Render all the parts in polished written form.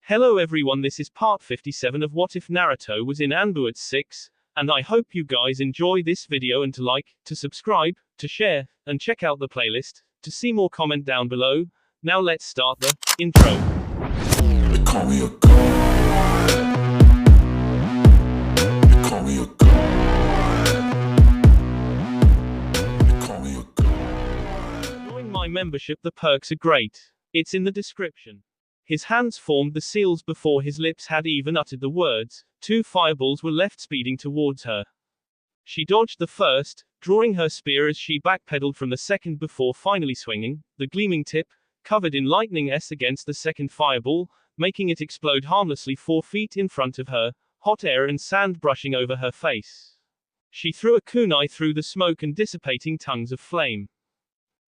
Hello everyone, this is part 57 of What If Naruto Was in Anbu at 6, and I hope you guys enjoy this video and to like, to subscribe, to share, and check out the playlist, to see more comment down below. Now let's start the intro. They call me a god. They call me a god. They call me a god. Join my membership, the perks are great. It's in the description. His hands formed the seals before his lips had even uttered the words. Two fireballs were left speeding towards her. She dodged the first, drawing her spear as she backpedaled from the second before finally swinging, the gleaming tip, covered in lightning against the second fireball, making it explode harmlessly 4 feet in front of her, hot air and sand brushing over her face. She threw a kunai through the smoke and dissipating tongues of flame.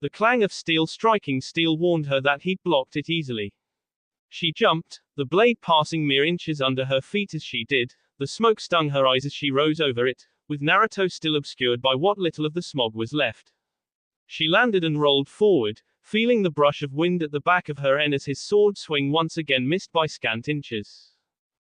The clang of steel striking steel warned her that he'd blocked it easily. She jumped, the blade passing mere inches under her feet as she did. The smoke stung her eyes as she rose over it, with Naruto still obscured by what little of the smog was left. She landed and rolled forward, feeling the brush of wind at the back of her as his sword swing once again missed by scant inches.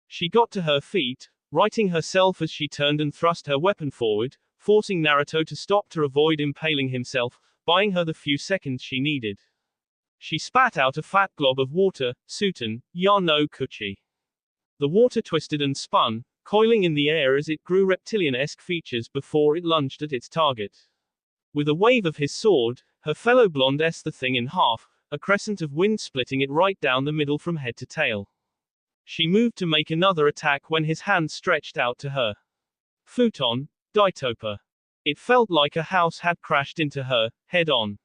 She got to her feet, righting herself as she turned and thrust her weapon forward, forcing Naruto to stop to avoid impaling himself, buying her the few seconds she needed. She spat out a fat glob of water, Suten, ya no kuchi. The water twisted and spun, coiling in the air as it grew reptilian-esque features before it lunged at its target. With a wave of his sword, her fellow blonde s the thing in half, a crescent of wind splitting it right down the middle from head to tail. She moved to make another attack when his hand stretched out to her. Futon, Daitopa. It felt like a house had crashed into her, head on.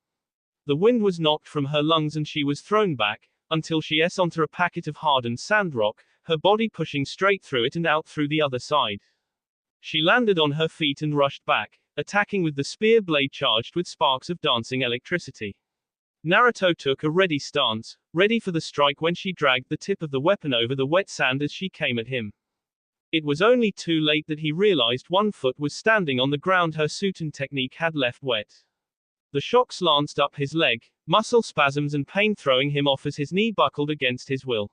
The wind was knocked from her lungs and she was thrown back, until she onto a packet of hardened sand rock, her body pushing straight through it and out through the other side. She landed on her feet and rushed back, attacking with the spear blade charged with sparks of dancing electricity. Naruto took a ready stance, ready for the strike when she dragged the tip of the weapon over the wet sand as she came at him. It was only too late that he realized one foot was standing on the ground her Suten technique had left wet. The shocks lanced up his leg, muscle spasms and pain throwing him off as his knee buckled against his will.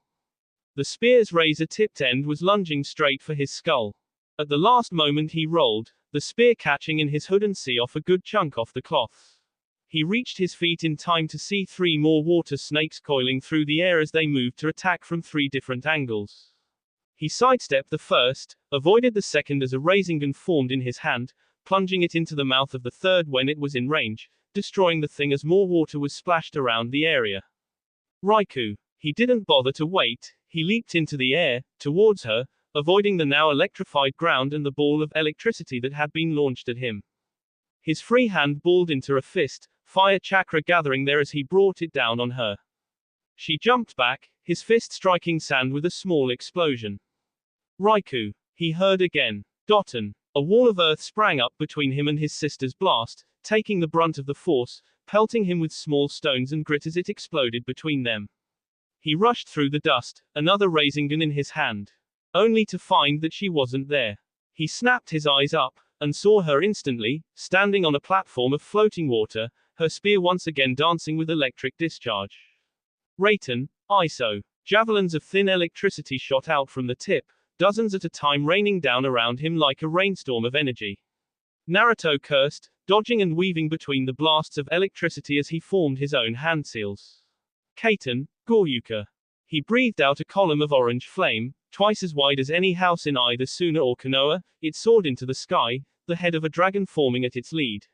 The spear's razor-tipped end was lunging straight for his skull. At the last moment he rolled, the spear catching in his hood and see off a good chunk off the cloth. He reached his feet in time to see 3 more water snakes coiling through the air as they moved to attack from 3 different angles. He sidestepped the first, avoided the second as a Rasengan formed in his hand, plunging it into the mouth of the third when it was in range, destroying the thing as more water was splashed around the area. Raikou. He didn't bother to wait, he leaped into the air, towards her, avoiding the now electrified ground and the ball of electricity that had been launched at him. His free hand balled into a fist, fire chakra gathering there as he brought it down on her. She jumped back, his fist striking sand with a small explosion. Raikou. He heard again. Dotten. A wall of earth sprang up between him and his sister's blast, taking the brunt of the force, pelting him with small stones and grit as it exploded between them. He rushed through the dust, another Rasengan in his hand. Only to find that she wasn't there. He snapped his eyes up, and saw her instantly, standing on a platform of floating water, her spear once again dancing with electric discharge. Raiten, ISO. Javelins of thin electricity shot out from the tip, dozens at a time raining down around him like a rainstorm of energy. Naruto cursed, dodging and weaving between the blasts of electricity as he formed his own hand seals. Kaiten, Goryuka. He breathed out a column of orange flame, twice as wide as any house in either Suna or Konoha. It soared into the sky, the head of a dragon forming at its lead.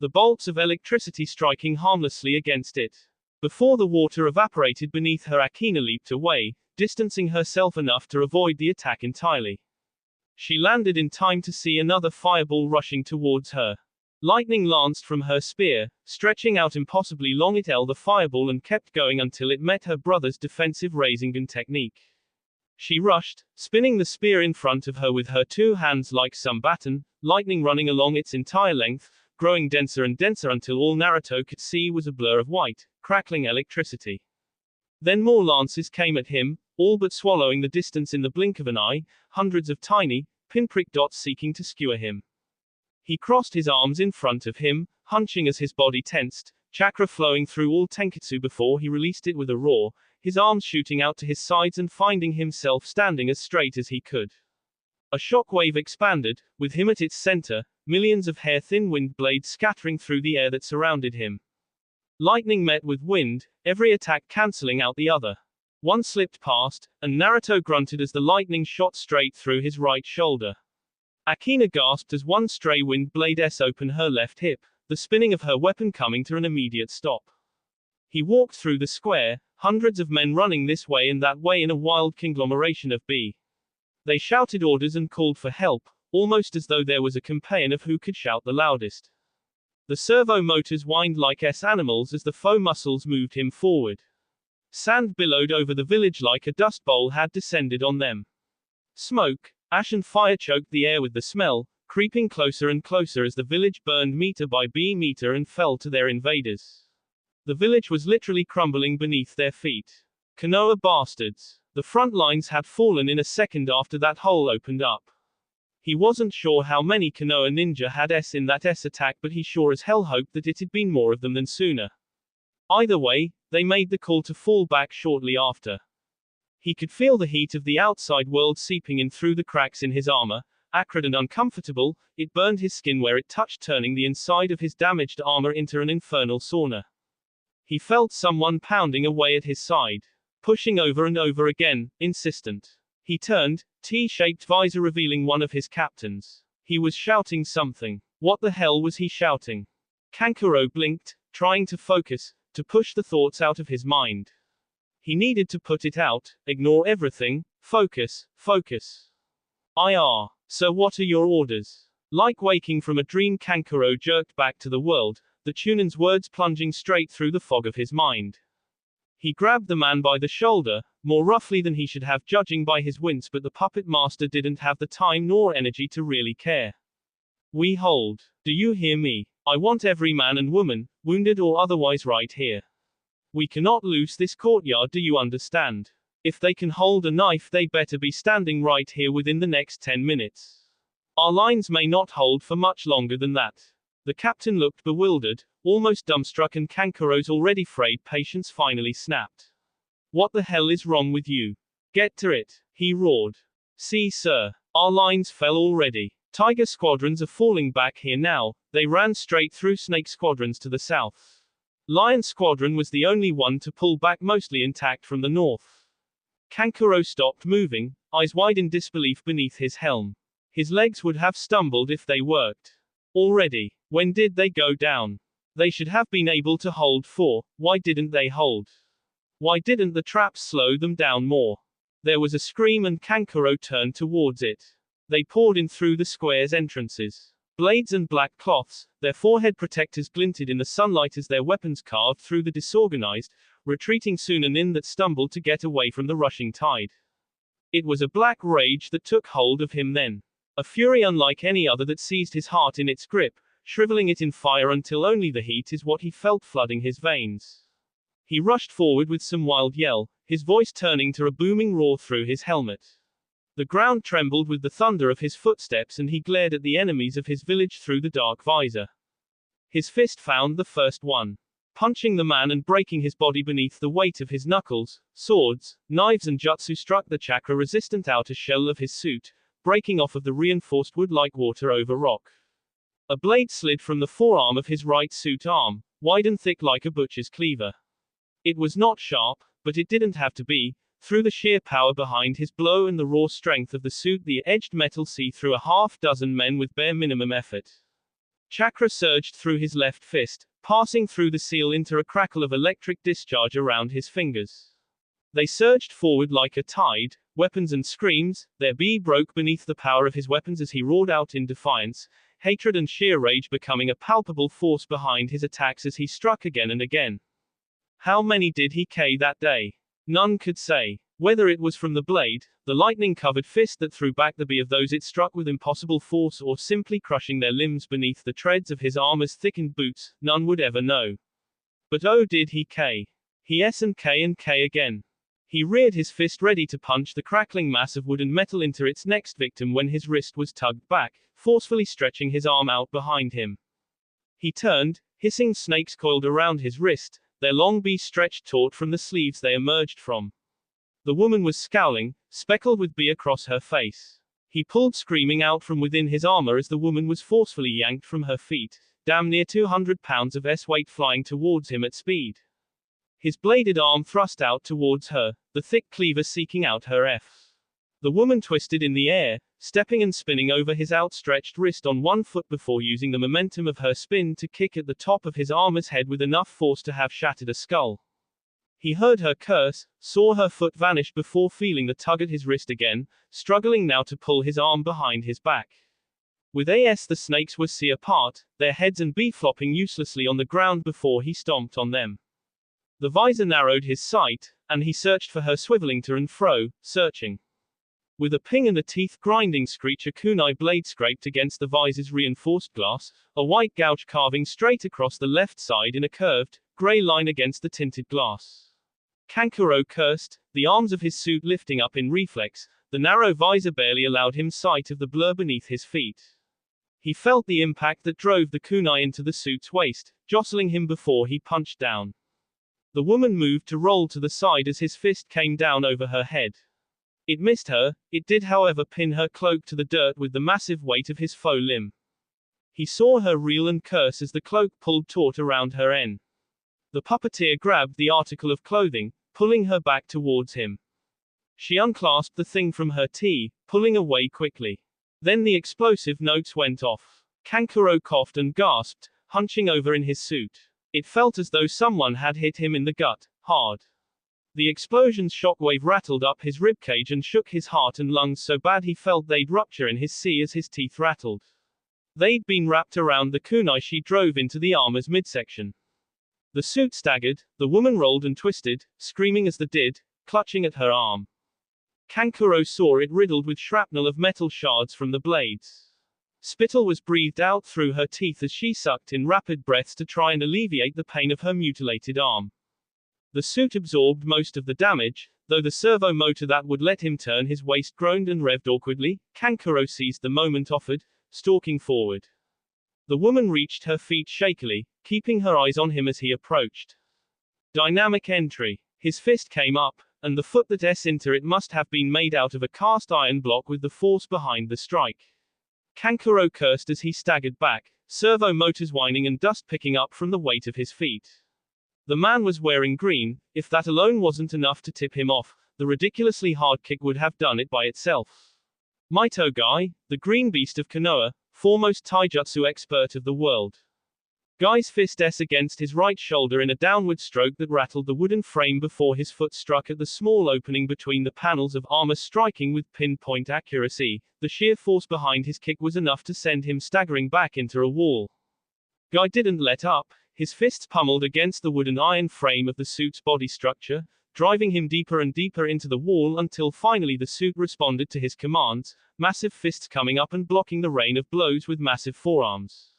The bolts of electricity striking harmlessly against it. Before the water evaporated beneath her, Akina leaped away, distancing herself enough to avoid the attack entirely. She landed in time to see another fireball rushing towards her. Lightning lanced from her spear, stretching out impossibly long. It held the fireball and kept going until it met her brother's defensive Rasengan technique. She rushed, spinning the spear in front of her with her 2 hands like some baton, lightning running along its entire length, growing denser and denser until all Naruto could see was a blur of white, crackling electricity. Then more lances came at him, all but swallowing the distance in the blink of an eye, hundreds of tiny, pinprick dots seeking to skewer him. He crossed his arms in front of him, hunching as his body tensed, chakra flowing through all tenketsu before he released it with a roar, his arms shooting out to his sides and finding himself standing as straight as he could. A shockwave expanded, with him at its center, millions of hair-thin wind blades scattering through the air that surrounded him. Lightning met with wind, every attack canceling out the other. One slipped past, and Naruto grunted as the lightning shot straight through his right shoulder. Akina gasped as one stray wind blade opened her left hip, the spinning of her weapon coming to an immediate stop. He walked through the square, hundreds of men running this way and that way in a wild conglomeration of B. They shouted orders and called for help, almost as though there was a campaign of who could shout the loudest. The servo motors whined like animals as the foe muscles moved him forward. Sand billowed over the village like a dust bowl had descended on them. Smoke, ash and fire choked the air with the smell, creeping closer and closer as the village burned meter by meter and fell to their invaders. The village was literally crumbling beneath their feet. Konoha bastards. The front lines had fallen in a second after that hole opened up. He wasn't sure how many Konoha ninja had in that attack, but he sure as hell hoped that it had been more of them than sooner. Either way, they made the call to fall back shortly after. He could feel the heat of the outside world seeping in through the cracks in his armor, acrid and uncomfortable. It burned his skin where it touched, turning the inside of his damaged armor into an infernal sauna. He felt someone pounding away at his side. Pushing over and over again, insistent. He turned, T-shaped visor revealing one of his captains. He was shouting something. What the hell was he shouting? Kankuro blinked, trying to focus, to push the thoughts out of his mind. He needed to put it out, ignore everything, focus, focus. So what are your orders? Like waking from a dream, Kankuro jerked back to the world, the Chunin's words plunging straight through the fog of his mind. He grabbed the man by the shoulder, more roughly than he should have judging by his wince, but the puppet master didn't have the time nor energy to really care. We hold. Do you hear me? I want every man and woman, wounded or otherwise, right here. We cannot lose this courtyard, do you understand? If they can hold a knife, they better be standing right here within the next 10 minutes. Our lines may not hold for much longer than that. The captain looked bewildered, almost dumbstruck, and Kankuro's already frayed patience finally snapped. What the hell is wrong with you? Get to it, he roared. See, sir, our lines fell already. Tiger squadrons are falling back here now. They ran straight through snake squadrons to the south. Lion squadron was the only one to pull back, mostly intact, from the north. Kankuro stopped moving, eyes wide in disbelief beneath his helm. His legs would have stumbled if they worked. Already. When did they go down? They should have been able to hold for. Why didn't they hold? Why didn't the traps slow them down more? There was a scream and Kankuro turned towards it. They poured in through the square's entrances. Blades and black cloths, their forehead protectors glinted in the sunlight as their weapons carved through the disorganized, retreating Sunanin that stumbled to get away from the rushing tide. It was a black rage that took hold of him then. A fury unlike any other that seized his heart in its grip, shriveling it in fire until only the heat is what he felt flooding his veins. He rushed forward with some wild yell, his voice turning to a booming roar through his helmet. The ground trembled with the thunder of his footsteps, and he glared at the enemies of his village through the dark visor. His fist found the first one. Punching the man and breaking his body beneath the weight of his knuckles, swords, knives and jutsu struck the chakra-resistant outer shell of his suit, breaking off of the reinforced wood like water over rock. A blade slid from the forearm of his right suit arm, wide and thick like a butcher's cleaver. It was not sharp, but it didn't have to be. Through the sheer power behind his blow and the raw strength of the suit, the edged metal see through a half-dozen men with bare minimum effort. Chakra surged through his left fist, passing through the seal into a crackle of electric discharge around his fingers. They surged forward like a tide, weapons and screams. Their broke beneath the power of his weapons as he roared out in defiance, hatred and sheer rage becoming a palpable force behind his attacks as he struck again and again. How many did he kill that day? None could say. Whether it was from the blade, the lightning-covered fist that threw back the of those it struck with impossible force, or simply crushing their limbs beneath the treads of his armor's thickened boots, none would ever know. But oh, did he K. He S and K again. He reared his fist ready to punch the crackling mass of wood and metal into its next victim when his wrist was tugged back, forcefully stretching his arm out behind him. He turned, hissing snakes coiled around his wrist, their long be stretched taut from the sleeves they emerged from. The woman was scowling, speckled with bee across her face. He pulled screaming out from within his armor as the woman was forcefully yanked from her feet, damn near 200 pounds of weight flying towards him at speed. His bladed arm thrust out towards her, the thick cleaver seeking out her F. The woman twisted in the air, stepping and spinning over his outstretched wrist on one foot before using the momentum of her spin to kick at the top of his armor's head with enough force to have shattered a skull. He heard her curse, saw her foot vanish before feeling the tug at his wrist again, struggling now to pull his arm behind his back. With the snakes were apart, their heads and be flopping uselessly on the ground before he stomped on them. The visor narrowed his sight, and he searched for her, swiveling to and fro, searching. With a ping and a teeth-grinding screech, a kunai blade scraped against the visor's reinforced glass, a white gouge carving straight across the left side in a curved, grey line against the tinted glass. Kankuro cursed, the arms of his suit lifting up in reflex. The narrow visor barely allowed him sight of the blur beneath his feet. He felt the impact that drove the kunai into the suit's waist, jostling him before he punched down. The woman moved to roll to the side as his fist came down over her head. It missed her, it did however pin her cloak to the dirt with the massive weight of his faux limb. He saw her reel and curse as the cloak pulled taut around her N. The puppeteer grabbed the article of clothing, pulling her back towards him. She unclasped the thing from her tee, pulling away quickly. Then the explosive notes went off. Kankuro coughed and gasped, hunching over in his suit. It felt as though someone had hit him in the gut, hard. The explosion's shockwave rattled up his ribcage and shook his heart and lungs so bad he felt they'd rupture in his sea as his teeth rattled. They'd been wrapped around the kunai she drove into the armor's midsection. The suit staggered, the woman rolled and twisted, screaming as they did, clutching at her arm. Kankuro saw it riddled with shrapnel of metal shards from the blades. Spittle was breathed out through her teeth as she sucked in rapid breaths to try and alleviate the pain of her mutilated arm. The suit absorbed most of the damage, though the servo motor that would let him turn his waist groaned and revved awkwardly. Kankuro seized the moment offered, stalking forward. The woman reached her feet shakily, keeping her eyes on him as he approached. Dynamic entry. His fist came up, and the foot that into it must have been made out of a cast iron block with the force behind the strike. Kankuro cursed as he staggered back, servo motors whining and dust picking up from the weight of his feet. The man was wearing green. If that alone wasn't enough to tip him off, the ridiculously hard kick would have done it by itself. Maito Guy, the green beast of Konoha, foremost taijutsu expert of the world. Guy's fist against his right shoulder in a downward stroke that rattled the wooden frame before his foot struck at the small opening between the panels of armor, striking with pinpoint accuracy. The sheer force behind his kick was enough to send him staggering back into a wall. Guy didn't let up. His fists pummeled against the wooden iron frame of the suit's body structure, driving him deeper and deeper into the wall until finally the suit responded to his commands, massive fists coming up and blocking the rain of blows with massive forearms.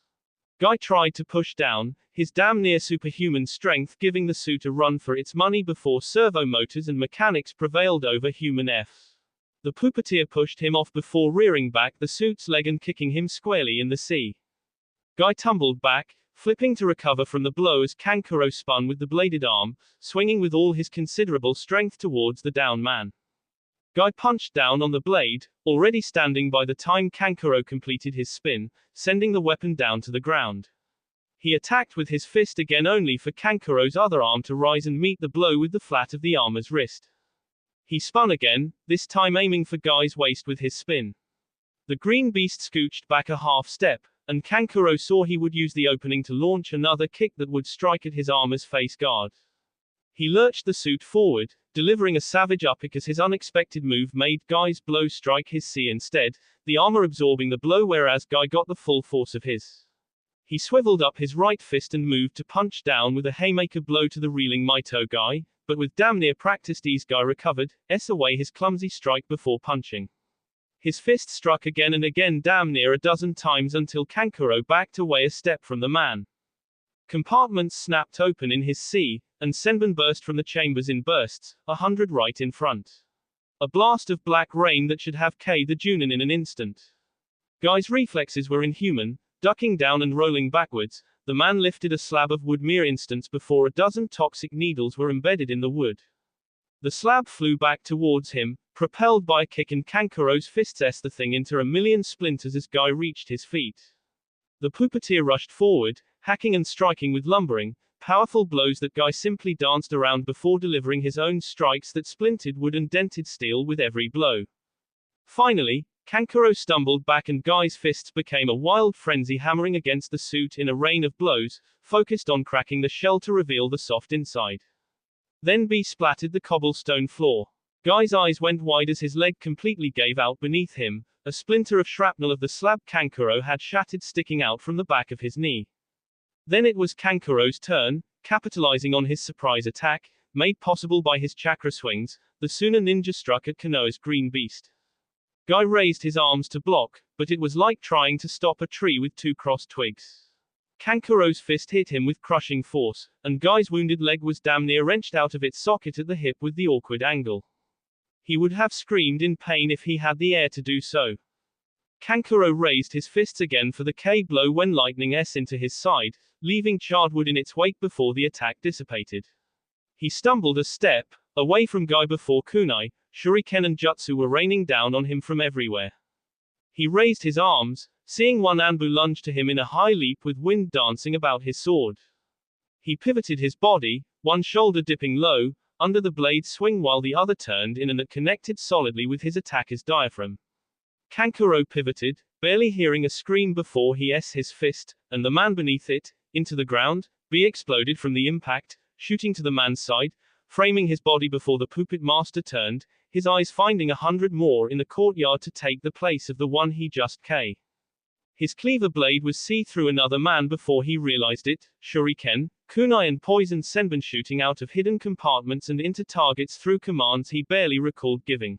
Guy tried to push down, his damn near superhuman strength giving the suit a run for its money before servo motors and mechanics prevailed over human F. The puppeteer pushed him off before rearing back the suit's leg and kicking him squarely in the sea. Guy tumbled back, flipping to recover from the blow as Kankuro spun with the bladed arm, swinging with all his considerable strength towards the down man. Guy punched down on the blade, already standing by the time Kankuro completed his spin, sending the weapon down to the ground. He attacked with his fist again only for Kankuro's other arm to rise and meet the blow with the flat of the armor's wrist. He spun again, this time aiming for Guy's waist with his spin. The green beast scooched back a half step, and Kankuro saw he would use the opening to launch another kick that would strike at his armor's face guard. He lurched the suit forward, delivering a savage uppercut as his unexpected move made Guy's blow strike his C instead, the armor absorbing the blow whereas Guy got the full force of his. He swiveled up his right fist and moved to punch down with a haymaker blow to the reeling Maito Guy, but with damn near practiced ease Guy recovered, away his clumsy strike before punching. His fist struck again and again damn near a dozen times until Kankuro backed away a step from the man. Compartments snapped open in his C, and Senbon burst from the chambers in bursts, 100 right in front. A blast of black rain that should have K the Junin in an instant. Guy's reflexes were inhuman, Ducking down and rolling backwards, the man lifted a slab of wood mere instants before a dozen toxic needles were embedded in the wood. The slab flew back towards him, propelled by a kick, and Kankuro's fists s the thing into a million splinters as Guy reached his feet. The puppeteer rushed forward, hacking and striking with lumbering, powerful blows that Guy simply danced around before delivering his own strikes that splintered wood and dented steel with every blow. Finally, Kankuro stumbled back and Guy's fists became a wild frenzy, hammering against the suit in a rain of blows, focused on cracking the shell to reveal the soft inside. Then B splattered the cobblestone floor. Guy's eyes went wide as his leg completely gave out beneath him, a splinter of shrapnel of the slab Kankuro had shattered sticking out from the back of his knee. Then it was Kankuro's turn, capitalizing on his surprise attack, made possible by his chakra swings. The Suna ninja struck at Konoha's green beast. Guy raised his arms to block, but it was like trying to stop a tree with two crossed twigs. Kankuro's fist hit him with crushing force, and Guy's wounded leg was damn near wrenched out of its socket at the hip with the awkward angle. He would have screamed in pain if he had the air to do so. Kankuro raised his fists again for the K blow when lightning s into his side, leaving charred wood in its wake before the attack dissipated. He stumbled a step away from Guy before kunai, shuriken and jutsu were raining down on him from everywhere. He raised his arms, seeing one Anbu lunge to him in a high leap with wind dancing about his sword. He pivoted his body, one shoulder dipping low, under the blade's swing while the other turned in and it connected solidly with his attacker's diaphragm. Kankuro pivoted, barely hearing a scream before he s his fist, and the man beneath it, into the ground. B exploded from the impact, shooting to the man's side, framing his body before the puppet master turned, his eyes finding 100 more in the courtyard to take the place of the one he just K. His cleaver blade was see-through another man before he realized it, shuriken, kunai and poison senbon shooting out of hidden compartments and into targets through commands he barely recalled giving.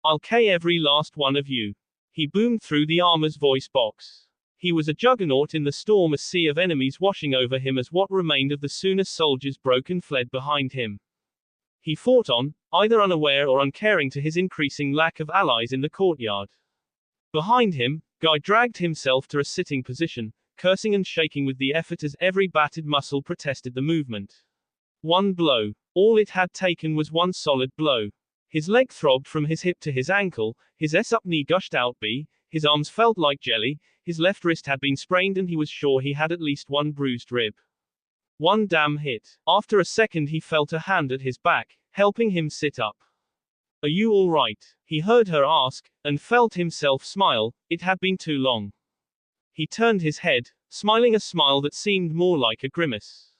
"I'll K every last one of you," he boomed through the armor's voice box. He was a juggernaut in the storm, a sea of enemies washing over him as what remained of the Suna soldiers broke and fled behind him. He fought on, either unaware or uncaring to his increasing lack of allies in the courtyard. Behind him, Guy dragged himself to a sitting position, cursing and shaking with the effort as every battered muscle protested the movement. One blow. All it had taken was one solid blow. His leg throbbed from his hip to his ankle, his S-up knee gushed out B, his arms felt like jelly, his left wrist had been sprained and he was sure he had at least one bruised rib. One damn hit. After a second he felt a hand at his back, helping him sit up. "Are you all right?" he heard her ask, and felt himself smile. It had been too long. He turned his head, smiling a smile that seemed more like a grimace.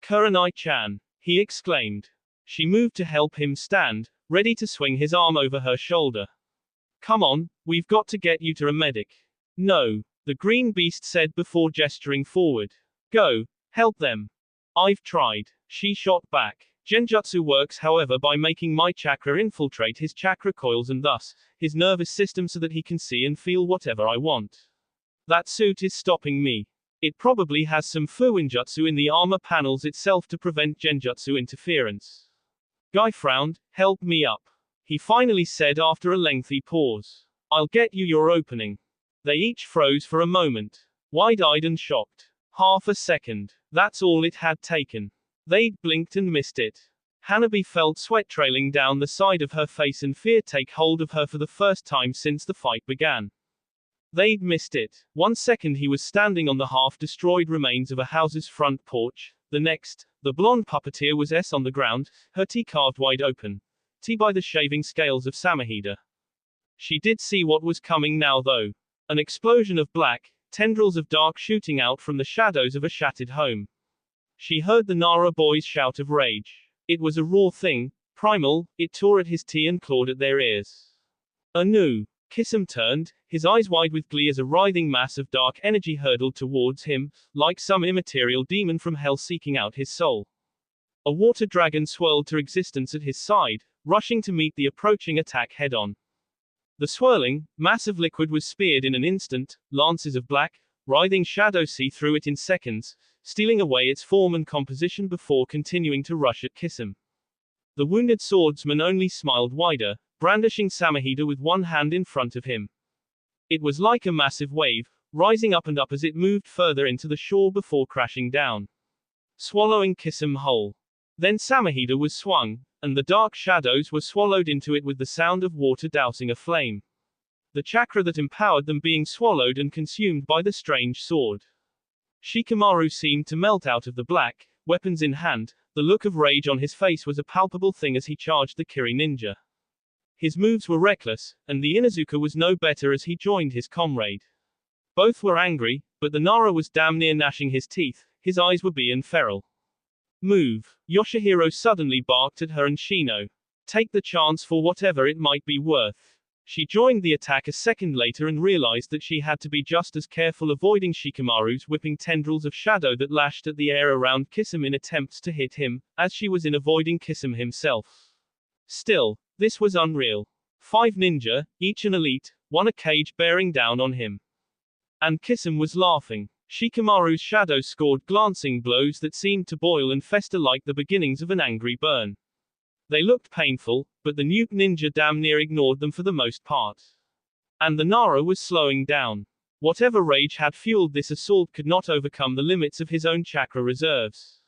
"Kurenai-chan," he exclaimed. She moved to help him stand, ready to swing his arm over her shoulder. "Come on, we've got to get you to a medic." "No," the green beast said before gesturing forward. "Go, help them." "I've tried," she shot back. Genjutsu works however by making my chakra infiltrate his chakra coils and thus, his nervous system so that he can see and feel whatever I want. That suit is stopping me. It probably has some fuinjutsu in the armor panels itself to prevent genjutsu interference. Guy frowned. "Help me up," he finally said after a lengthy pause. "I'll get you your opening." They each froze for a moment. Wide-eyed and shocked. Half a second. That's all it had taken. They'd blinked and missed it. Hanabi felt sweat trailing down the side of her face and fear take hold of her for the first time since the fight began. They'd missed it. 1 second he was standing on the half-destroyed remains of a house's front porch. The next, the blonde puppeteer was on the ground, her T carved wide open. T by the shaving scales of Samahida. She did see what was coming now though. An explosion of black, tendrils of dark shooting out from the shadows of a shattered home. She heard the Nara boys' shout of rage. It was a raw thing, primal, it tore at his T and clawed at their ears. Anu. Kisum turned, his eyes wide with glee as a writhing mass of dark energy hurtled towards him, like some immaterial demon from hell seeking out his soul. A water dragon swirled to existence at his side, rushing to meet the approaching attack head-on. The swirling, mass of liquid was speared in an instant, lances of black, writhing shadow see through it in seconds, stealing away its form and composition before continuing to rush at Kisum. The wounded swordsman only smiled wider, brandishing Samahida with one hand in front of him. It was like a massive wave, rising up and up as it moved further into the shore before crashing down, swallowing Kisum whole. Then Samahida was swung, and the dark shadows were swallowed into it with the sound of water dousing a flame. The chakra that empowered them being swallowed and consumed by the strange sword. Shikamaru seemed to melt out of the black, weapons in hand. The look of rage on his face was a palpable thing as he charged the Kiri ninja. His moves were reckless, and the Inuzuka was no better as he joined his comrade. Both were angry, but the Nara was damn near gnashing his teeth. His eyes were being feral. Move. Yoshihiro suddenly barked at her and Shino. Take the chance for whatever it might be worth. She joined the attack a second later and realized that she had to be just as careful avoiding Shikamaru's whipping tendrils of shadow that lashed at the air around Kisum in attempts to hit him, as she was in avoiding Kisum himself. Still, this was unreal. 5 ninja, each an elite, one a cage bearing down on him. And Kisum was laughing. Shikamaru's shadow scored glancing blows that seemed to boil and fester like the beginnings of an angry burn. They looked painful, but the nuke ninja damn near ignored them for the most part. And the Nara was slowing down. Whatever rage had fueled this assault could not overcome the limits of his own chakra reserves.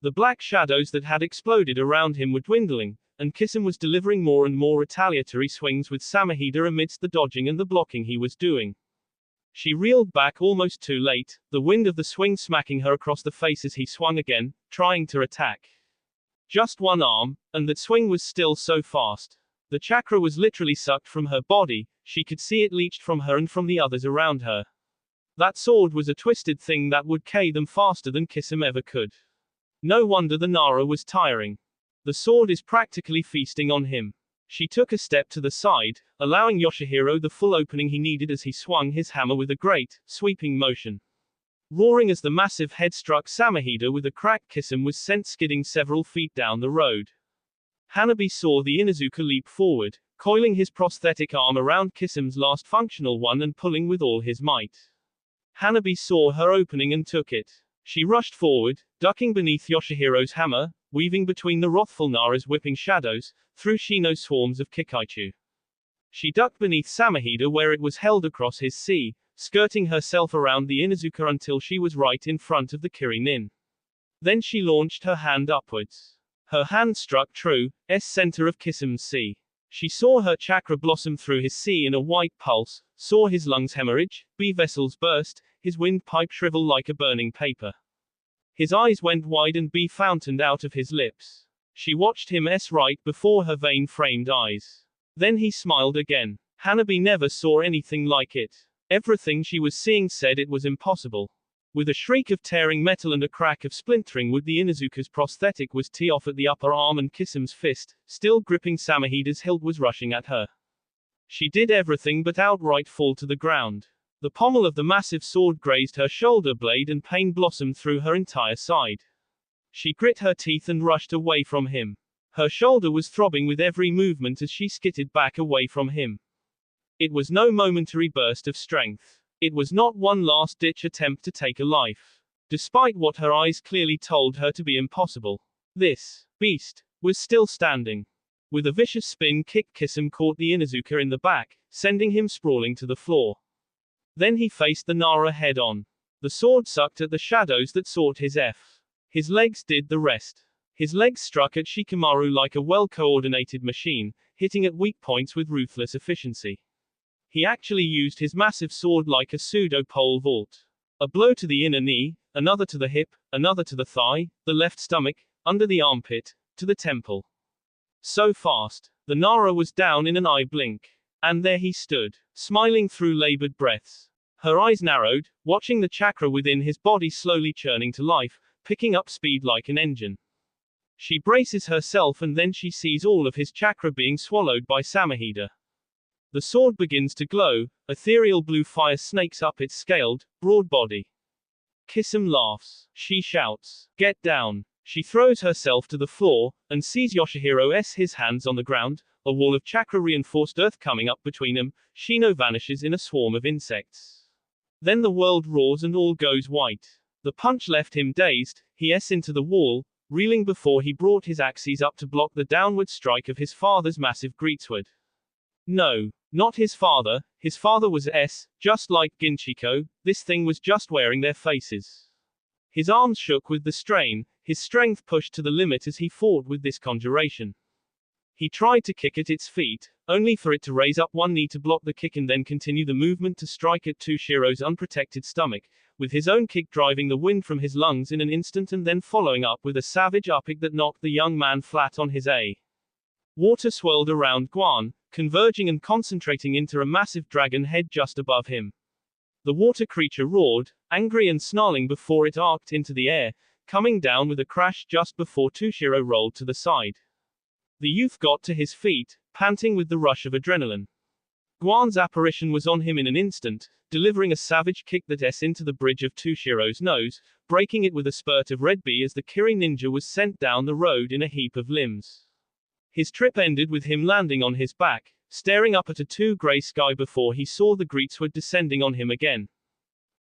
The black shadows that had exploded around him were dwindling, and Kisum was delivering more and more retaliatory swings with Samahida amidst the dodging and the blocking he was doing. She reeled back almost too late, the wind of the swing smacking her across the face as he swung again, trying to attack. Just one arm, and that swing was still so fast. The chakra was literally sucked from her body, she could see it leached from her and from the others around her. That sword was a twisted thing that would K them faster than Kisum ever could. No wonder the Nara was tiring. The sword is practically feasting on him. She took a step to the side, allowing Yoshihiro the full opening he needed as he swung his hammer with a great, sweeping motion. Roaring as the massive head struck Samahida with a crack, Kisum was sent skidding several feet down the road. Hanabi saw the Inuzuka leap forward, coiling his prosthetic arm around Kisum's last functional one and pulling with all his might. Hanabi saw her opening and took it. She rushed forward, ducking beneath Yoshihiro's hammer, weaving between the wrathful Nara's whipping shadows, through Shino's swarms of Kikaichu. She ducked beneath Samahida where it was held across his sea, skirting herself around the Inuzuka until she was right in front of the Kiri-nin. Then she launched her hand upwards. Her hand struck true, center of Kisum's sea. She saw her chakra blossom through his sea in a white pulse, saw his lungs hemorrhage, B vessels burst, his windpipe shrivel like a burning paper. His eyes went wide and B fountained out of his lips. She watched him right before her vein-framed eyes. Then he smiled again. Hanabi never saw anything like it. Everything she was seeing said it was impossible. With a shriek of tearing metal and a crack of splintering wood, the Inuzuka's prosthetic was tee off at the upper arm and Kisum's fist, still gripping Samahida's hilt, was rushing at her. She did everything but outright fall to the ground. The pommel of the massive sword grazed her shoulder blade and pain blossomed through her entire side. She grit her teeth and rushed away from him. Her shoulder was throbbing with every movement as she skittered back away from him. It was no momentary burst of strength. It was not one last-ditch attempt to take a life. Despite what her eyes clearly told her to be impossible. This beast was still standing. With a vicious spin kick, Kisum caught the Inuzuka in the back, sending him sprawling to the floor. Then he faced the Nara head-on. The sword sucked at the shadows that sought his F. His legs did the rest. His legs struck at Shikamaru like a well-coordinated machine, hitting at weak points with ruthless efficiency. He actually used his massive sword like a pseudo-pole vault. A blow to the inner knee, another to the hip, another to the thigh, the left stomach, under the armpit, to the temple. So fast, the Nara was down in an eye blink. And there he stood, smiling through labored breaths. Her eyes narrowed, watching the chakra within his body slowly churning to life, picking up speed like an engine. She braces herself and then she sees all of his chakra being swallowed by Samahida. The sword begins to glow, ethereal blue fire snakes up its scaled, broad body. Kisum laughs. She shouts, "Get down!" She throws herself to the floor, and sees Yoshihiro his hands on the ground, a wall of chakra-reinforced earth coming up between them. Shino vanishes in a swarm of insects. Then the world roars and all goes white. The punch left him dazed, he into the wall, reeling before he brought his axes up to block the downward strike of his father's massive greatsword. No. Not his father. His father was S, just like Ginchiko. This thing was just wearing their faces. His arms shook with the strain, his strength pushed to the limit as he fought with this conjuration. He tried to kick at its feet, only for it to raise up one knee to block the kick and then continue the movement to strike at Tushiro's unprotected stomach, with his own kick driving the wind from his lungs in an instant and then following up with a savage upkick that knocked the young man flat on his A. Water swirled around Guan, converging and concentrating into a massive dragon head just above him. The water creature roared, angry and snarling before it arced into the air, coming down with a crash just before Tushiro rolled to the side. The youth got to his feet, panting with the rush of adrenaline. Guan's apparition was on him in an instant, delivering a savage kick that S into the bridge of Tushiro's nose, breaking it with a spurt of red B as the Kiri ninja was sent down the road in a heap of limbs. His trip ended with him landing on his back, staring up at a two-gray sky before he saw the greatsword descending on him again.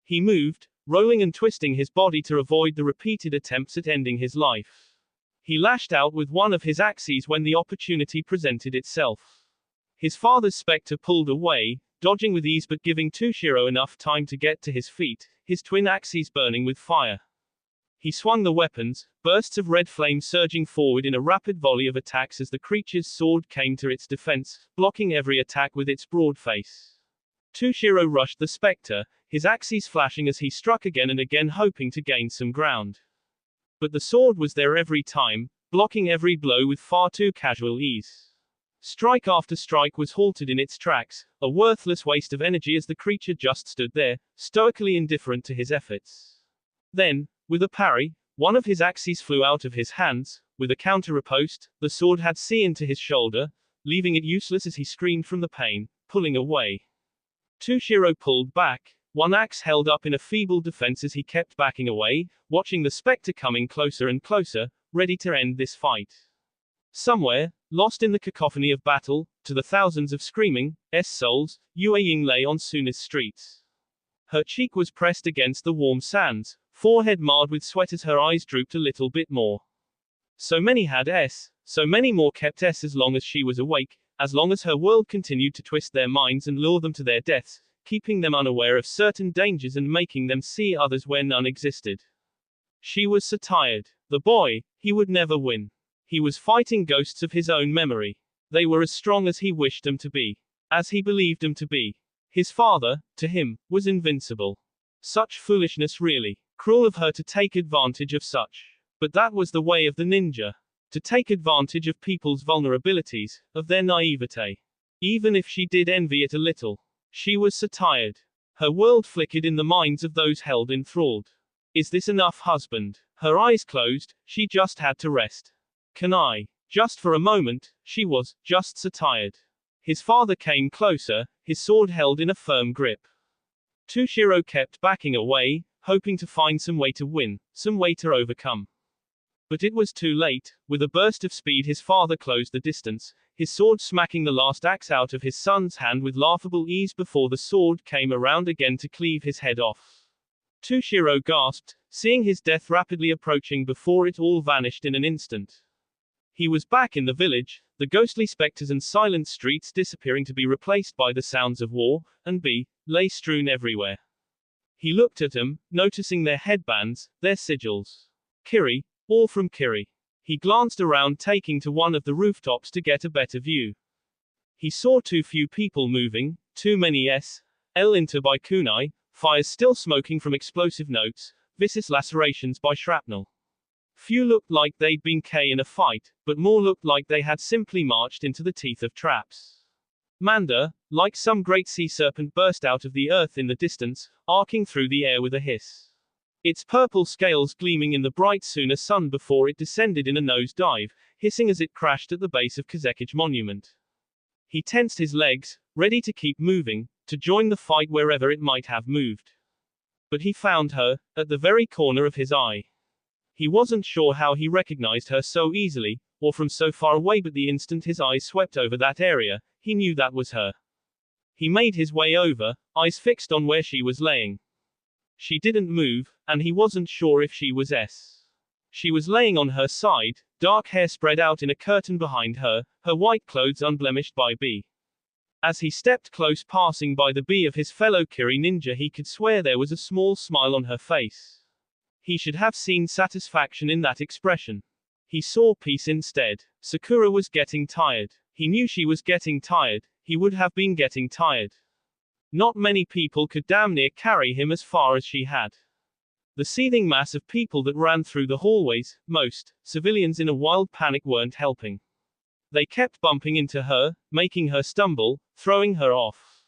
He moved, rolling and twisting his body to avoid the repeated attempts at ending his life. He lashed out with one of his axes when the opportunity presented itself. His father's specter pulled away, dodging with ease but giving Tushiro enough time to get to his feet, his twin axes burning with fire. He swung the weapons, bursts of red flame surging forward in a rapid volley of attacks as the creature's sword came to its defense, blocking every attack with its broad face. Tushiro rushed the spectre, his axes flashing as he struck again and again hoping to gain some ground. But the sword was there every time, blocking every blow with far too casual ease. Strike after strike was halted in its tracks, a worthless waste of energy as the creature just stood there, stoically indifferent to his efforts. Then, with a parry, one of his axes flew out of his hands, with a counter riposte, the sword had C into his shoulder, leaving it useless as he screamed from the pain, pulling away. Tushiro pulled back, one axe held up in a feeble defense as he kept backing away, watching the spectre coming closer and closer, ready to end this fight. Somewhere, lost in the cacophony of battle, to the thousands of screaming souls, Yue Ying lay on Suna's streets. Her cheek was pressed against the warm sands, forehead marred with sweat as her eyes drooped a little bit more. So many had so many more kept as long as she was awake, as long as her world continued to twist their minds and lure them to their deaths, keeping them unaware of certain dangers and making them see others where none existed. She was so tired. The boy, he would never win. He was fighting ghosts of his own memory. They were as strong as he wished them to be. As he believed them to be. His father, to him, was invincible. Such foolishness really. Cruel of her to take advantage of such. But that was the way of the ninja. To take advantage of people's vulnerabilities, of their naivete. Even if she did envy it a little. She was so tired. Her world flickered in the minds of those held enthralled. Is this enough, husband? Her eyes closed, she just had to rest. Can I? Just for a moment, she was, just so tired. His father came closer, his sword held in a firm grip. Tushiro kept backing away, hoping to find some way to win, some way to overcome. But it was too late. With a burst of speed his father closed the distance, his sword smacking the last axe out of his son's hand with laughable ease before the sword came around again to cleave his head off. Tushiro gasped, seeing his death rapidly approaching before it all vanished in an instant. He was back in the village, the ghostly specters and silent streets disappearing to be replaced by the sounds of war, and lay strewn everywhere. He looked at them, noticing their headbands, their sigils. Kiri, all from Kiri. He glanced around, taking to one of the rooftops to get a better view. He saw too few people moving, too many into by kunai, fires still smoking from explosive notes, viscous lacerations by shrapnel. Few looked like they'd been in a fight, but more looked like they had simply marched into the teeth of traps. Manda, like some great sea serpent, burst out of the earth in the distance, arcing through the air with a hiss. Its purple scales gleaming in the bright Suna sun before it descended in a nosedive, hissing as it crashed at the base of Kazekage Monument. He tensed his legs, ready to keep moving, to join the fight wherever it might have moved. But he found her, at the very corner of his eye. He wasn't sure how he recognized her so easily, or from so far away, but the instant his eyes swept over that area, he knew that was her. He made his way over, eyes fixed on where she was laying. She didn't move, and he wasn't sure if she was She was laying on her side, dark hair spread out in a curtain behind her, her white clothes unblemished by As he stepped close, passing by the bee of his fellow Kiri ninja, he could swear there was a small smile on her face. He should have seen satisfaction in that expression. He saw peace instead. Sakura was getting tired. He knew she was getting tired. He would have been getting tired. Not many people could damn near carry him as far as she had. The seething mass of people that ran through the hallways, most civilians in a wild panic, weren't helping. They kept bumping into her, making her stumble, throwing her off.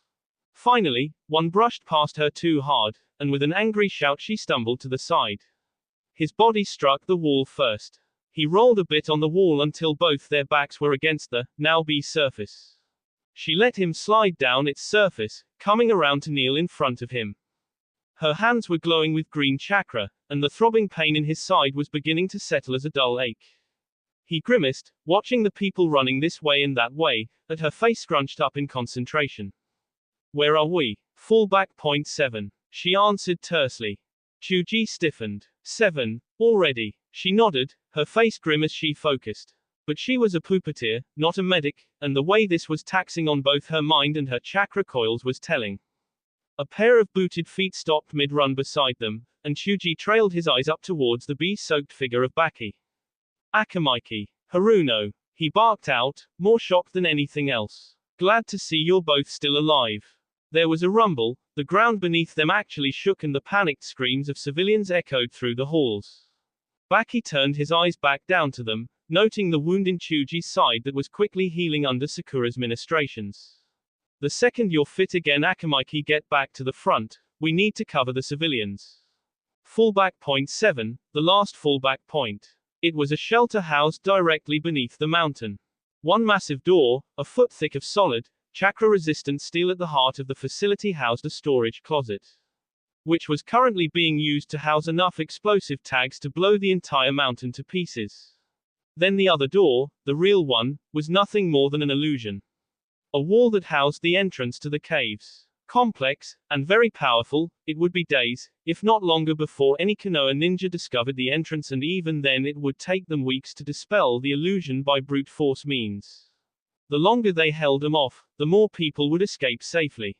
Finally, one brushed past her too hard, and with an angry shout she stumbled to the side. His body struck the wall first. He rolled a bit on the wall until both their backs were against the now bee surface. She let him slide down its surface, coming around to kneel in front of him. Her hands were glowing with green chakra, and the throbbing pain in his side was beginning to settle as a dull ache. He grimaced, watching the people running this way and that way, at her face scrunched up in concentration. Where are we? Fallback point 7. She answered tersely. Chuji stiffened. 7. Already. She nodded, her face grim as she focused. But she was a puppeteer, not a medic, and the way this was taxing on both her mind and her chakra coils was telling. A pair of booted feet stopped mid-run beside them, and Chuji trailed his eyes up towards the bee-soaked figure of Baki. Akamaiki. Haruno. He barked out, more shocked than anything else. Glad to see you're both still alive. There was a rumble, the ground beneath them actually shook and the panicked screams of civilians echoed through the halls. Baki turned his eyes back down to them, noting the wound in Chuji's side that was quickly healing under Sakura's ministrations. The second you're fit again, Akamaiki, get back to the front, we need to cover the civilians. Fallback point 7, the last fallback point. It was a shelter housed directly beneath the mountain. One massive door, a foot thick of solid, chakra-resistant steel at the heart of the facility housed a storage closet, which was currently being used to house enough explosive tags to blow the entire mountain to pieces. Then the other door, the real one, was nothing more than an illusion. A wall that housed the entrance to the caves. Complex, and very powerful, it would be days, if not longer, before any Konoha ninja discovered the entrance, and even then it would take them weeks to dispel the illusion by brute force means. The longer they held them off, the more people would escape safely.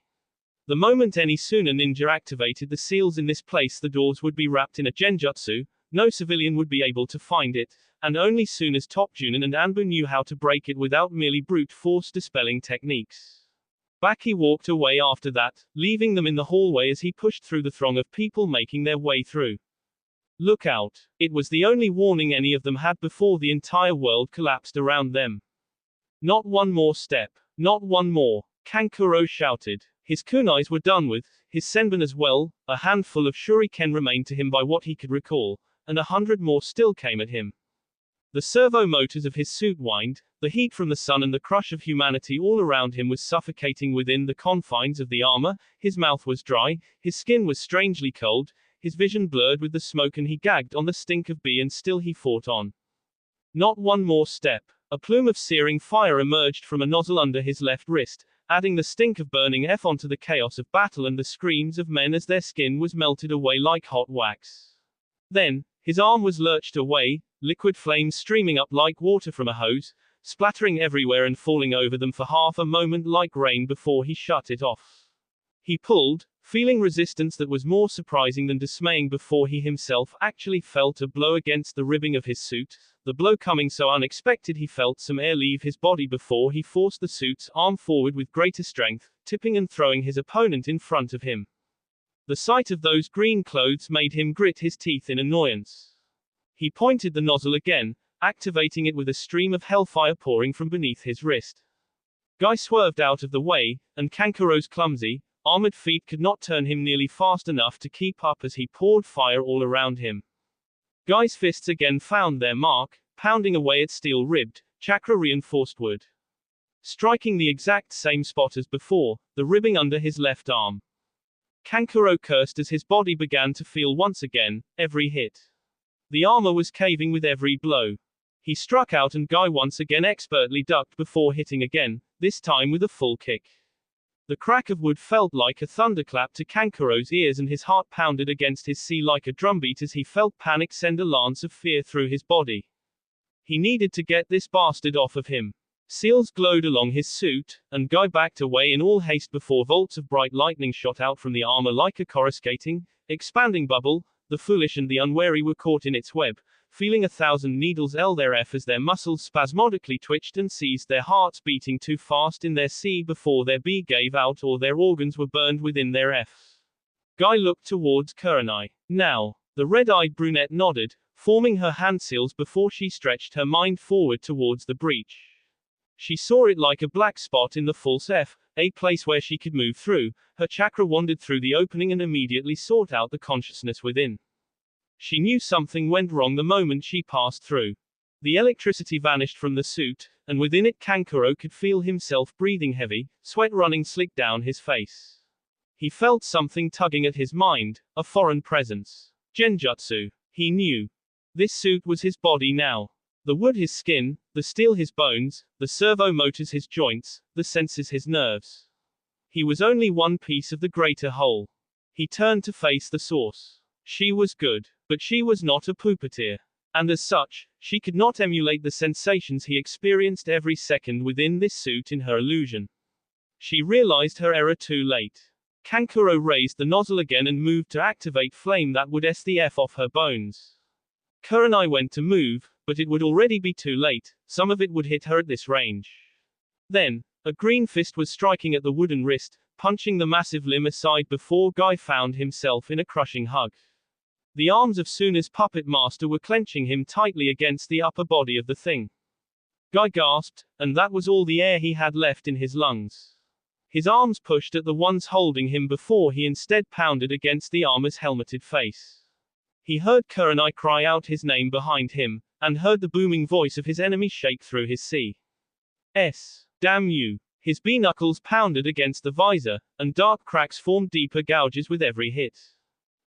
The moment any Suna ninja activated the seals in this place, the doors would be wrapped in a genjutsu, no civilian would be able to find it, and only Suna's top Junin and Anbu knew how to break it without merely brute force dispelling techniques. Baki walked away after that, leaving them in the hallway as he pushed through the throng of people making their way through. Look out. It was the only warning any of them had before the entire world collapsed around them. Not one more step. Not one more. Kankuro shouted. His kunais were done with, his senbon as well, a handful of shuriken remained to him by what he could recall, and 100 more still came at him. The servo motors of his suit whined, the heat from the sun and the crush of humanity all around him was suffocating within the confines of the armor, his mouth was dry, his skin was strangely cold, his vision blurred with the smoke, and he gagged on the stink of bee, and still he fought on. Not one more step. A plume of searing fire emerged from a nozzle under his left wrist, adding the stink of burning F onto the chaos of battle and the screams of men as their skin was melted away like hot wax. Then, his arm was lurched away, liquid flames streaming up like water from a hose, splattering everywhere and falling over them for half a moment like rain before he shut it off. He pulled, feeling resistance that was more surprising than dismaying before he himself actually felt a blow against the ribbing of his suit, the blow coming so unexpected he felt some air leave his body before he forced the suit's arm forward with greater strength, tipping and throwing his opponent in front of him. The sight of those green clothes made him grit his teeth in annoyance. He pointed the nozzle again, activating it with a stream of hellfire pouring from beneath his wrist. Guy swerved out of the way, and Kankuro's clumsy, armored feet could not turn him nearly fast enough to keep up as he poured fire all around him. Guy's fists again found their mark, pounding away at steel-ribbed, chakra-reinforced wood. Striking the exact same spot as before, the ribbing under his left arm. Kankuro cursed as his body began to feel once again, every hit. The armor was caving with every blow. He struck out and Guy once again expertly ducked before hitting again, this time with a full kick. The crack of wood felt like a thunderclap to Kankuro's ears, and his heart pounded against his sea like a drumbeat as he felt panic send a lance of fear through his body. He needed to get this bastard off of him. Seals glowed along his suit, and Guy backed away in all haste before bolts of bright lightning shot out from the armor like a coruscating, expanding bubble. The foolish and the unwary were caught in its web, feeling 1,000 needles their as their muscles spasmodically twitched and seized, their hearts beating too fast in their C before their B gave out or their organs were burned within their F. Guy looked towards Kurenai. Now, the red-eyed brunette nodded, forming her hand seals before she stretched her mind forward towards the breach. She saw it like a black spot in the false F, a place where she could move through. Her chakra wandered through the opening and immediately sought out the consciousness within. She knew something went wrong the moment she passed through. The electricity vanished from the suit, and within it Kankuro could feel himself breathing heavy, sweat running slick down his face. He felt something tugging at his mind, a foreign presence. Genjutsu. He knew. This suit was his body now. The wood his skin, the steel his bones, the servo motors his joints, the senses his nerves. He was only one piece of the greater whole. He turned to face the source. She was good, but she was not a puppeteer. And as such, she could not emulate the sensations he experienced every second within this suit in her illusion. She realized her error too late. Kankuro raised the nozzle again and moved to activate flame that would s the F off her bones. Kurenai went to move, but it would already be too late. Some of it would hit her at this range. Then, a green fist was striking at the wooden wrist, punching the massive limb aside before Guy found himself in a crushing hug. The arms of Suna's puppet master were clenching him tightly against the upper body of the thing. Guy gasped, and that was all the air he had left in his lungs. His arms pushed at the ones holding him before he instead pounded against the armor's helmeted face. He heard Kurenai cry out his name behind him, and heard the booming voice of his enemy shake through his C.S. Damn you. His B-knuckles pounded against the visor, and dark cracks formed deeper gouges with every hit.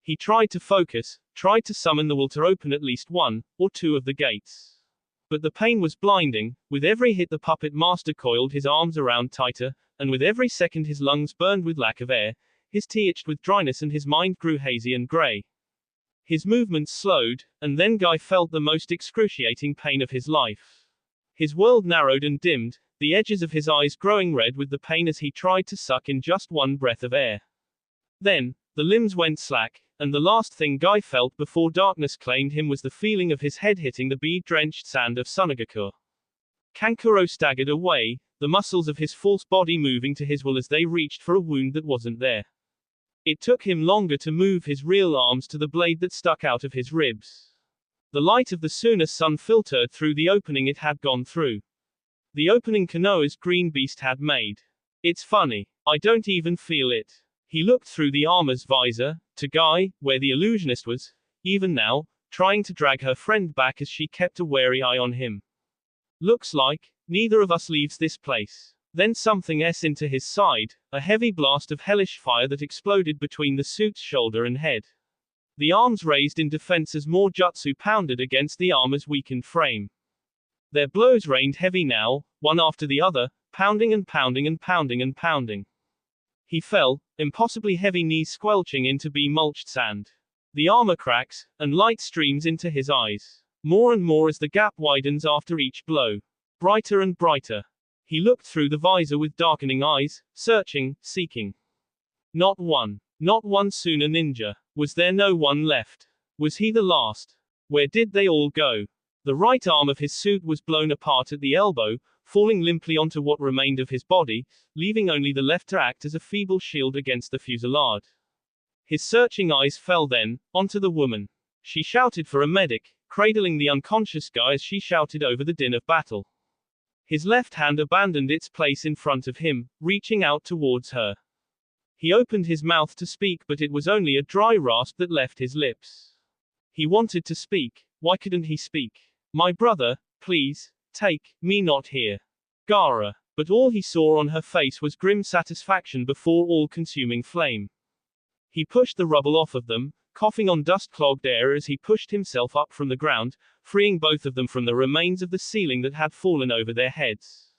He tried to focus, tried to summon the will to open at least one, or two of the gates. But the pain was blinding. With every hit the puppet master coiled his arms around tighter, and with every second his lungs burned with lack of air, his tea itched with dryness and his mind grew hazy and gray. His movements slowed, and then Guy felt the most excruciating pain of his life. His world narrowed and dimmed, the edges of his eyes growing red with the pain as he tried to suck in just one breath of air. Then, the limbs went slack, and the last thing Guy felt before darkness claimed him was the feeling of his head hitting the bead-drenched sand of Sunagakur. Kankuro staggered away, the muscles of his false body moving to his will as they reached for a wound that wasn't there. It took him longer to move his real arms to the blade that stuck out of his ribs. The light of the Suna sun filtered through the opening it had gone through. The opening Konoha's green beast had made. It's funny. I don't even feel it. He looked through the armor's visor, to Guy, where the illusionist was, even now, trying to drag her friend back as she kept a wary eye on him. Looks like, neither of us leaves this place. Then something into his side, a heavy blast of hellish fire that exploded between the suit's shoulder and head. The arms raised in defense as more jutsu pounded against the armor's weakened frame. Their blows rained heavy now, one after the other, pounding and pounding and pounding and pounding. He fell, impossibly heavy knees squelching into mulched sand. The armor cracks, and light streams into his eyes. More and more as the gap widens after each blow. Brighter and brighter. He looked through the visor with darkening eyes, searching, seeking. Not one. Not one Suna ninja. Was there no one left? Was he the last? Where did they all go? The right arm of his suit was blown apart at the elbow, falling limply onto what remained of his body, leaving only the left to act as a feeble shield against the fusillade. His searching eyes fell then, onto the woman. She shouted for a medic, cradling the unconscious Guy as she shouted over the din of battle. His left hand abandoned its place in front of him, reaching out towards her. He opened his mouth to speak, but it was only a dry rasp that left his lips. He wanted to speak. Why couldn't he speak? My brother, please, take me not here. Gaara. But all he saw on her face was grim satisfaction before all-consuming flame. He pushed the rubble off of them, coughing on dust-clogged air as he pushed himself up from the ground, freeing both of them from the remains of the ceiling that had fallen over their heads.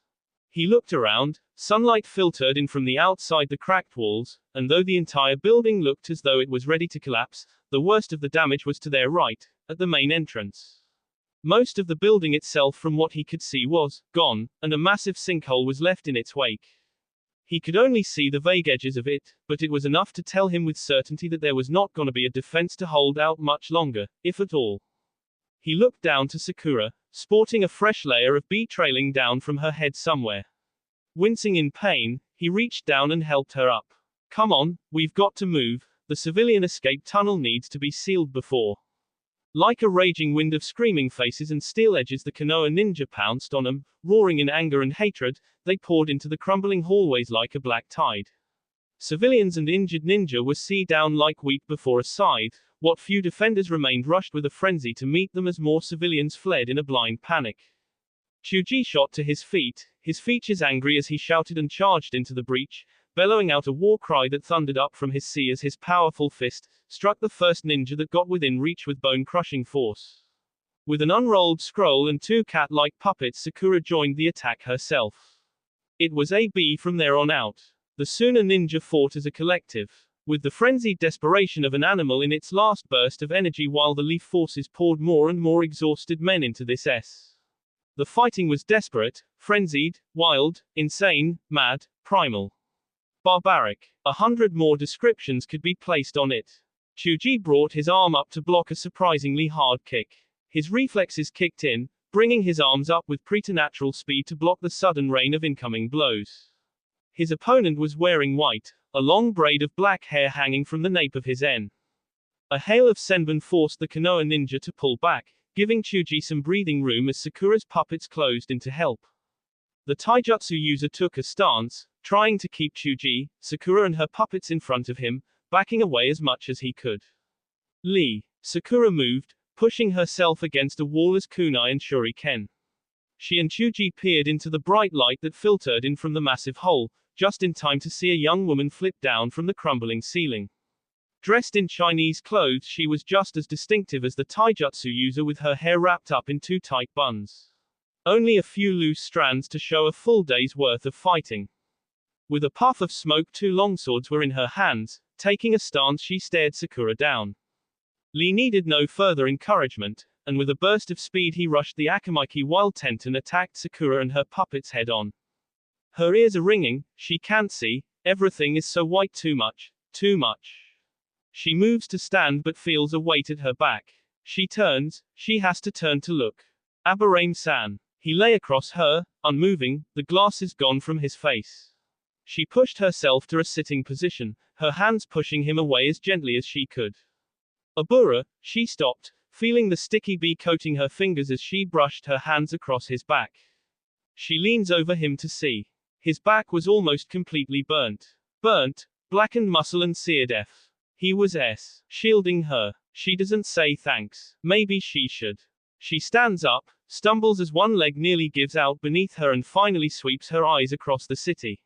He looked around, sunlight filtered in from the outside the cracked walls, and though the entire building looked as though it was ready to collapse, the worst of the damage was to their right, at the main entrance. Most of the building itself from what he could see was gone, and a massive sinkhole was left in its wake. He could only see the vague edges of it, but it was enough to tell him with certainty that there was not gonna be a defense to hold out much longer, if at all. He looked down to Sakura, sporting a fresh layer of bee trailing down from her head somewhere. Wincing in pain, he reached down and helped her up. Come on, we've got to move, the civilian escape tunnel needs to be sealed before. Like a raging wind of screaming faces and steel edges, the Konoha ninja pounced on them, roaring in anger and hatred. They poured into the crumbling hallways like a black tide. Civilians and injured ninja were seized down like wheat before a scythe. What few defenders remained rushed with a frenzy to meet them as more civilians fled in a blind panic. Chuji shot to his feet, his features angry as he shouted and charged into the breach, bellowing out a war cry that thundered up from his sea as his powerful fist struck the first ninja that got within reach with bone-crushing force. With an unrolled scroll and 2 cat-like puppets, Sakura joined the attack herself. It was A-B from there on out. The Suna ninja fought as a collective, with the frenzied desperation of an animal in its last burst of energy, while the Leaf forces poured more and more exhausted men into this S. The fighting was desperate, frenzied, wild, insane, mad, primal. Barbaric. 100 more descriptions could be placed on it. Chuji brought his arm up to block a surprisingly hard kick. His reflexes kicked in, bringing his arms up with preternatural speed to block the sudden rain of incoming blows. His opponent was wearing white, a long braid of black hair hanging from the nape of his N. A hail of senbon forced the Konoha ninja to pull back, giving Chuji some breathing room as Sakura's puppets closed in to help. The taijutsu user took a stance, trying to keep Chuji, Sakura and her puppets in front of him, backing away as much as he could. Sakura moved, pushing herself against a wall as kunai and shuriken. She and Chuji peered into the bright light that filtered in from the massive hole, just in time to see a young woman flip down from the crumbling ceiling. Dressed in Chinese clothes, she was just as distinctive as the taijutsu user, with her hair wrapped up in 2 tight buns. Only a few loose strands to show a full day's worth of fighting. With a puff of smoke, 2 longswords were in her hands. Taking a stance, she stared Sakura down. Lee needed no further encouragement, and with a burst of speed he rushed the Akamaki while Tenten attacked Sakura and her puppets head on. Her ears are ringing, she can't see, everything is so white, too much, too much. She moves to stand but feels a weight at her back. She turns, she has to turn to look. Aburame-san. He lay across her, unmoving, the glasses gone from his face. She pushed herself to a sitting position, her hands pushing him away as gently as she could. Abura, she stopped, feeling the sticky bee coating her fingers as she brushed her hands across his back. She leans over him to see. His back was almost completely burnt. Burnt, blackened muscle and seared F. He was shielding her. She doesn't say thanks. Maybe she should. She stands up, stumbles as one leg nearly gives out beneath her and finally sweeps her eyes across the city.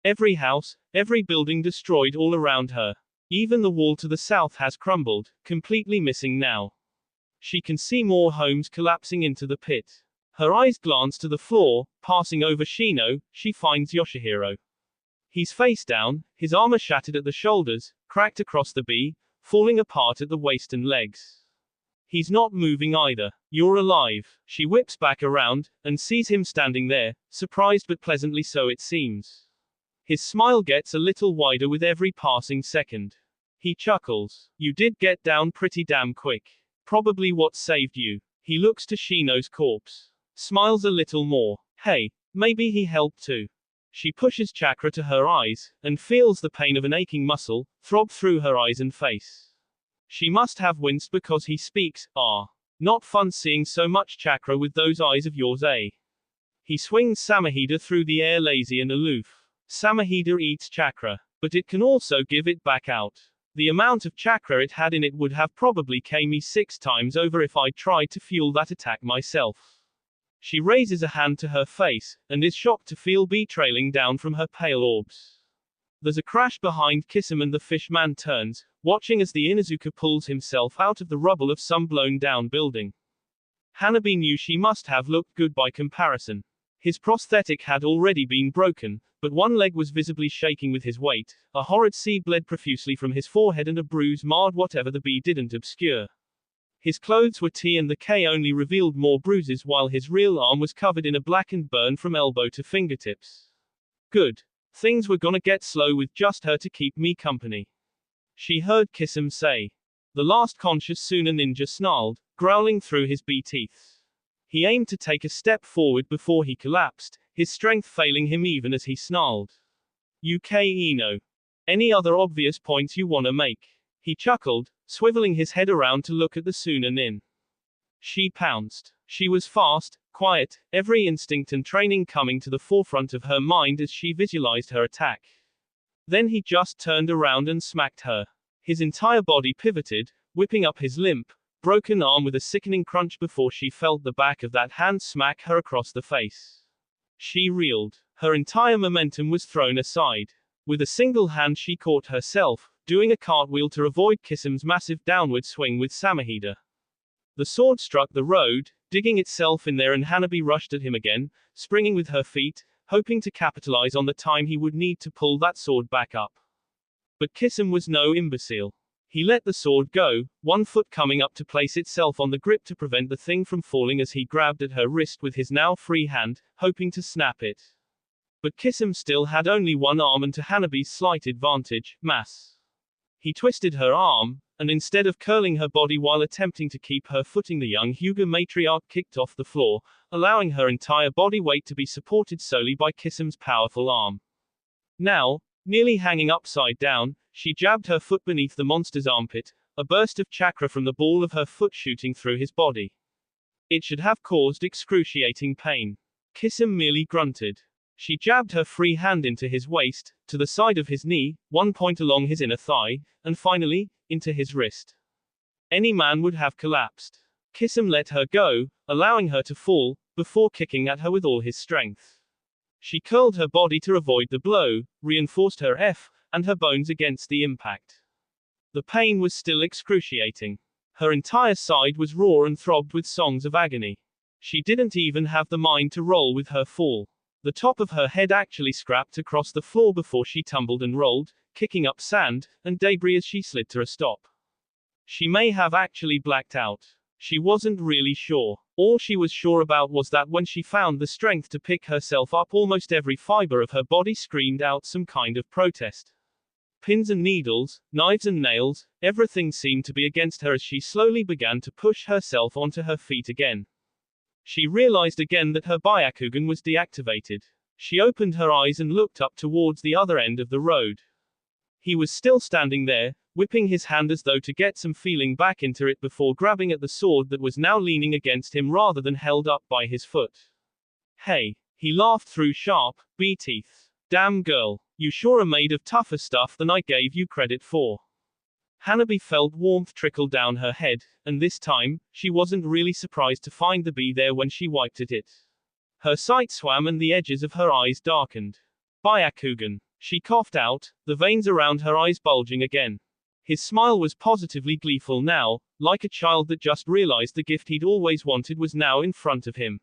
Every house, every building destroyed all around her. Even the wall to the south has crumbled, completely missing now. She can see more homes collapsing into the pit. Her eyes glance to the floor, passing over Shino, she finds Yoshihiro. He's face down, his armor shattered at the shoulders, cracked across the bee, falling apart at the waist and legs. He's not moving either. You're alive. She whips back around, and sees him standing there, surprised but pleasantly so it seems. His smile gets a little wider with every passing second. He chuckles. You did get down pretty damn quick. Probably what saved you. He looks to Shino's corpse. Smiles a little more. Hey, maybe he helped too. She pushes chakra to her eyes, and feels the pain of an aching muscle throb through her eyes and face. She must have winced because he speaks. Not fun seeing so much chakra with those eyes of yours, eh? He swings Samahida through the air lazy and aloof. Samahida eats chakra, but it can also give it back out. The amount of chakra it had in it would have probably killed me 6 times over if I'd tried to fuel that attack myself. She raises a hand to her face, and is shocked to feel bee trailing down from her pale orbs. There's a crash behind Kisame and the fishman turns, watching as the Inuzuka pulls himself out of the rubble of some blown down building. Hanabi knew she must have looked good by comparison. His prosthetic had already been broken, but one leg was visibly shaking with his weight, a horrid sea bled profusely from his forehead and a bruise marred whatever the bee didn't obscure. His clothes were tea and the K only revealed more bruises while his real arm was covered in a blackened burn from elbow to fingertips. Good. Things were gonna get slow with just her to keep me company. She heard Kisum say. The last conscious Suna ninja snarled, growling through his teeth. He aimed to take a step forward before he collapsed, his strength failing him even as he snarled. UK Eno. Any other obvious points you wanna make? He chuckled, swiveling his head around to look at the Suna nin. She pounced. She was fast, quiet, every instinct and training coming to the forefront of her mind as she visualized her attack. Then he just turned around and smacked her. His entire body pivoted, whipping up his limp, broken arm with a sickening crunch before she felt the back of that hand smack her across the face. She reeled. Her entire momentum was thrown aside. With a single hand she caught herself, doing a cartwheel to avoid Kisum's massive downward swing with Samahida. The sword struck the road, digging itself in there and Hanabi rushed at him again, springing with her feet, hoping to capitalize on the time he would need to pull that sword back up. But Kisum was no imbecile. He let the sword go, one foot coming up to place itself on the grip to prevent the thing from falling as he grabbed at her wrist with his now free hand, hoping to snap it. But Kisum still had only one arm and to Hanabi's slight advantage, mass. He twisted her arm, and instead of curling her body while attempting to keep her footing, the young Hyuga matriarch kicked off the floor, allowing her entire body weight to be supported solely by Kisum's powerful arm. Now, nearly hanging upside down, she jabbed her foot beneath the monster's armpit, a burst of chakra from the ball of her foot shooting through his body. It should have caused excruciating pain. Kisum merely grunted. She jabbed her free hand into his waist, to the side of his knee, one point along his inner thigh, and finally, into his wrist. Any man would have collapsed. Kisum let her go, allowing her to fall, before kicking at her with all his strength. She curled her body to avoid the blow, reinforced her and her bones against the impact. The pain was still excruciating. Her entire side was raw and throbbed with songs of agony. She didn't even have the mind to roll with her fall. The top of her head actually scrapped across the floor before she tumbled and rolled, kicking up sand and debris as she slid to a stop. She may have actually blacked out. She wasn't really sure. All she was sure about was that when she found the strength to pick herself up, almost every fiber of her body screamed out some kind of protest. Pins and needles, knives and nails, everything seemed to be against her as she slowly began to push herself onto her feet again. She realized again that her Byakugan was deactivated. She opened her eyes and looked up towards the other end of the road. He was still standing there, whipping his hand as though to get some feeling back into it before grabbing at the sword that was now leaning against him rather than held up by his foot. Hey, he laughed through sharp, teeth. Damn girl, you sure are made of tougher stuff than I gave you credit for. Hanabi felt warmth trickle down her head, and this time, she wasn't really surprised to find the bee there when she wiped at it. Her sight swam and the edges of her eyes darkened. Byakugan. She coughed out, the veins around her eyes bulging again. His smile was positively gleeful now, like a child that just realized the gift he'd always wanted was now in front of him.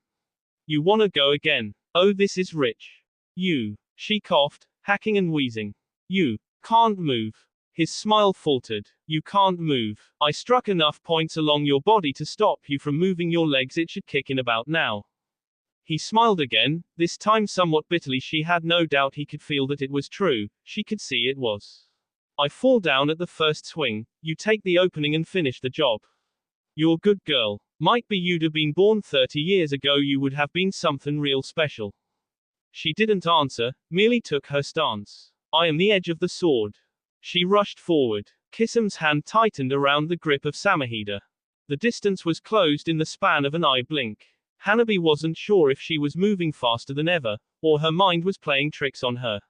You wanna go again? Oh, this is rich. You. She coughed, hacking and wheezing. You can't move. His smile faltered. You can't move. I struck enough points along your body to stop you from moving your legs. It should kick in about now. He smiled again, this time somewhat bitterly. She had no doubt he could feel that it was true. She could see it was. I fall down at the first swing. You take the opening and finish the job. You're a good girl. Might be you'd have been born 30 years ago, you would have been something real special. She didn't answer, merely took her stance. I am the edge of the sword. She rushed forward. Kisum's hand tightened around the grip of Samahida. The distance was closed in the span of an eye blink. Hanabi wasn't sure if she was moving faster than ever, or her mind was playing tricks on her.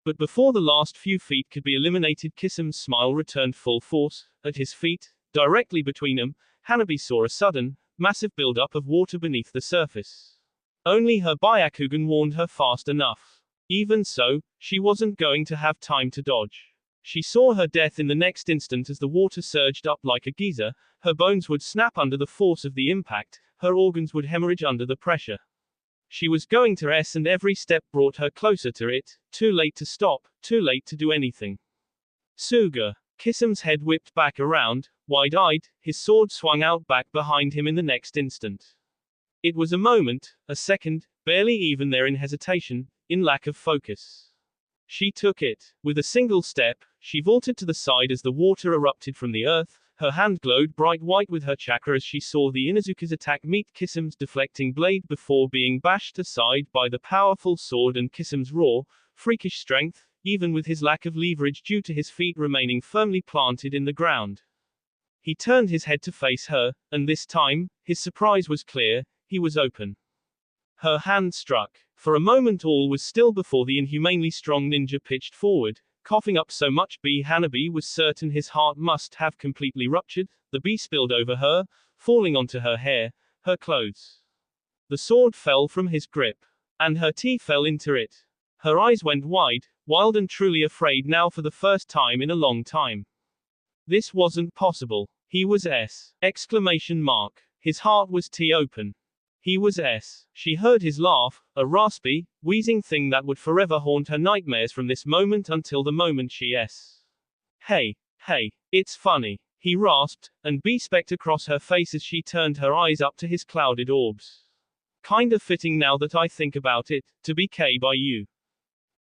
But before the last few feet could be eliminated, Kisum's smile returned full force. At his feet, directly between them, Hanabi saw a sudden, massive buildup of water beneath the surface. Only her Byakugan warned her fast enough. Even so, she wasn't going to have time to dodge. She saw her death in the next instant as the water surged up like a geyser, her bones would snap under the force of the impact, her organs would hemorrhage under the pressure. She was going to and every step brought her closer to it, too late to stop, too late to do anything. Suga. Kisum's head whipped back around, Wide-eyed, his sword swung out back behind him in the next instant. It was a moment, a second, barely even there in hesitation, in lack of focus. She took it. With a single step, she vaulted to the side as the water erupted from the earth. Her hand glowed bright white with her chakra as she saw the Inazuka's attack meet Kisam's deflecting blade before being bashed aside by the powerful sword and Kisam's raw, freakish strength, even with his lack of leverage due to his feet remaining firmly planted in the ground. He turned his head to face her, and this time, his surprise was clear, he was open. Her hand struck. For a moment all was still before the inhumanely strong ninja pitched forward, coughing up so much bee Hanabi was certain his heart must have completely ruptured. The bee spilled over her, falling onto her hair, her clothes. The sword fell from his grip, and her teeth fell into it. Her eyes went wide, wild and truly afraid now for the first time in a long time. This wasn't possible. He was S! Exclamation mark. His heart was open. He was S. She heard his laugh, a raspy, wheezing thing that would forever haunt her nightmares from this moment until the moment she S. Hey, it's funny. He rasped, and bee specked across her face as she turned her eyes up to his clouded orbs. Kinda fitting now that I think about it, to be K by you.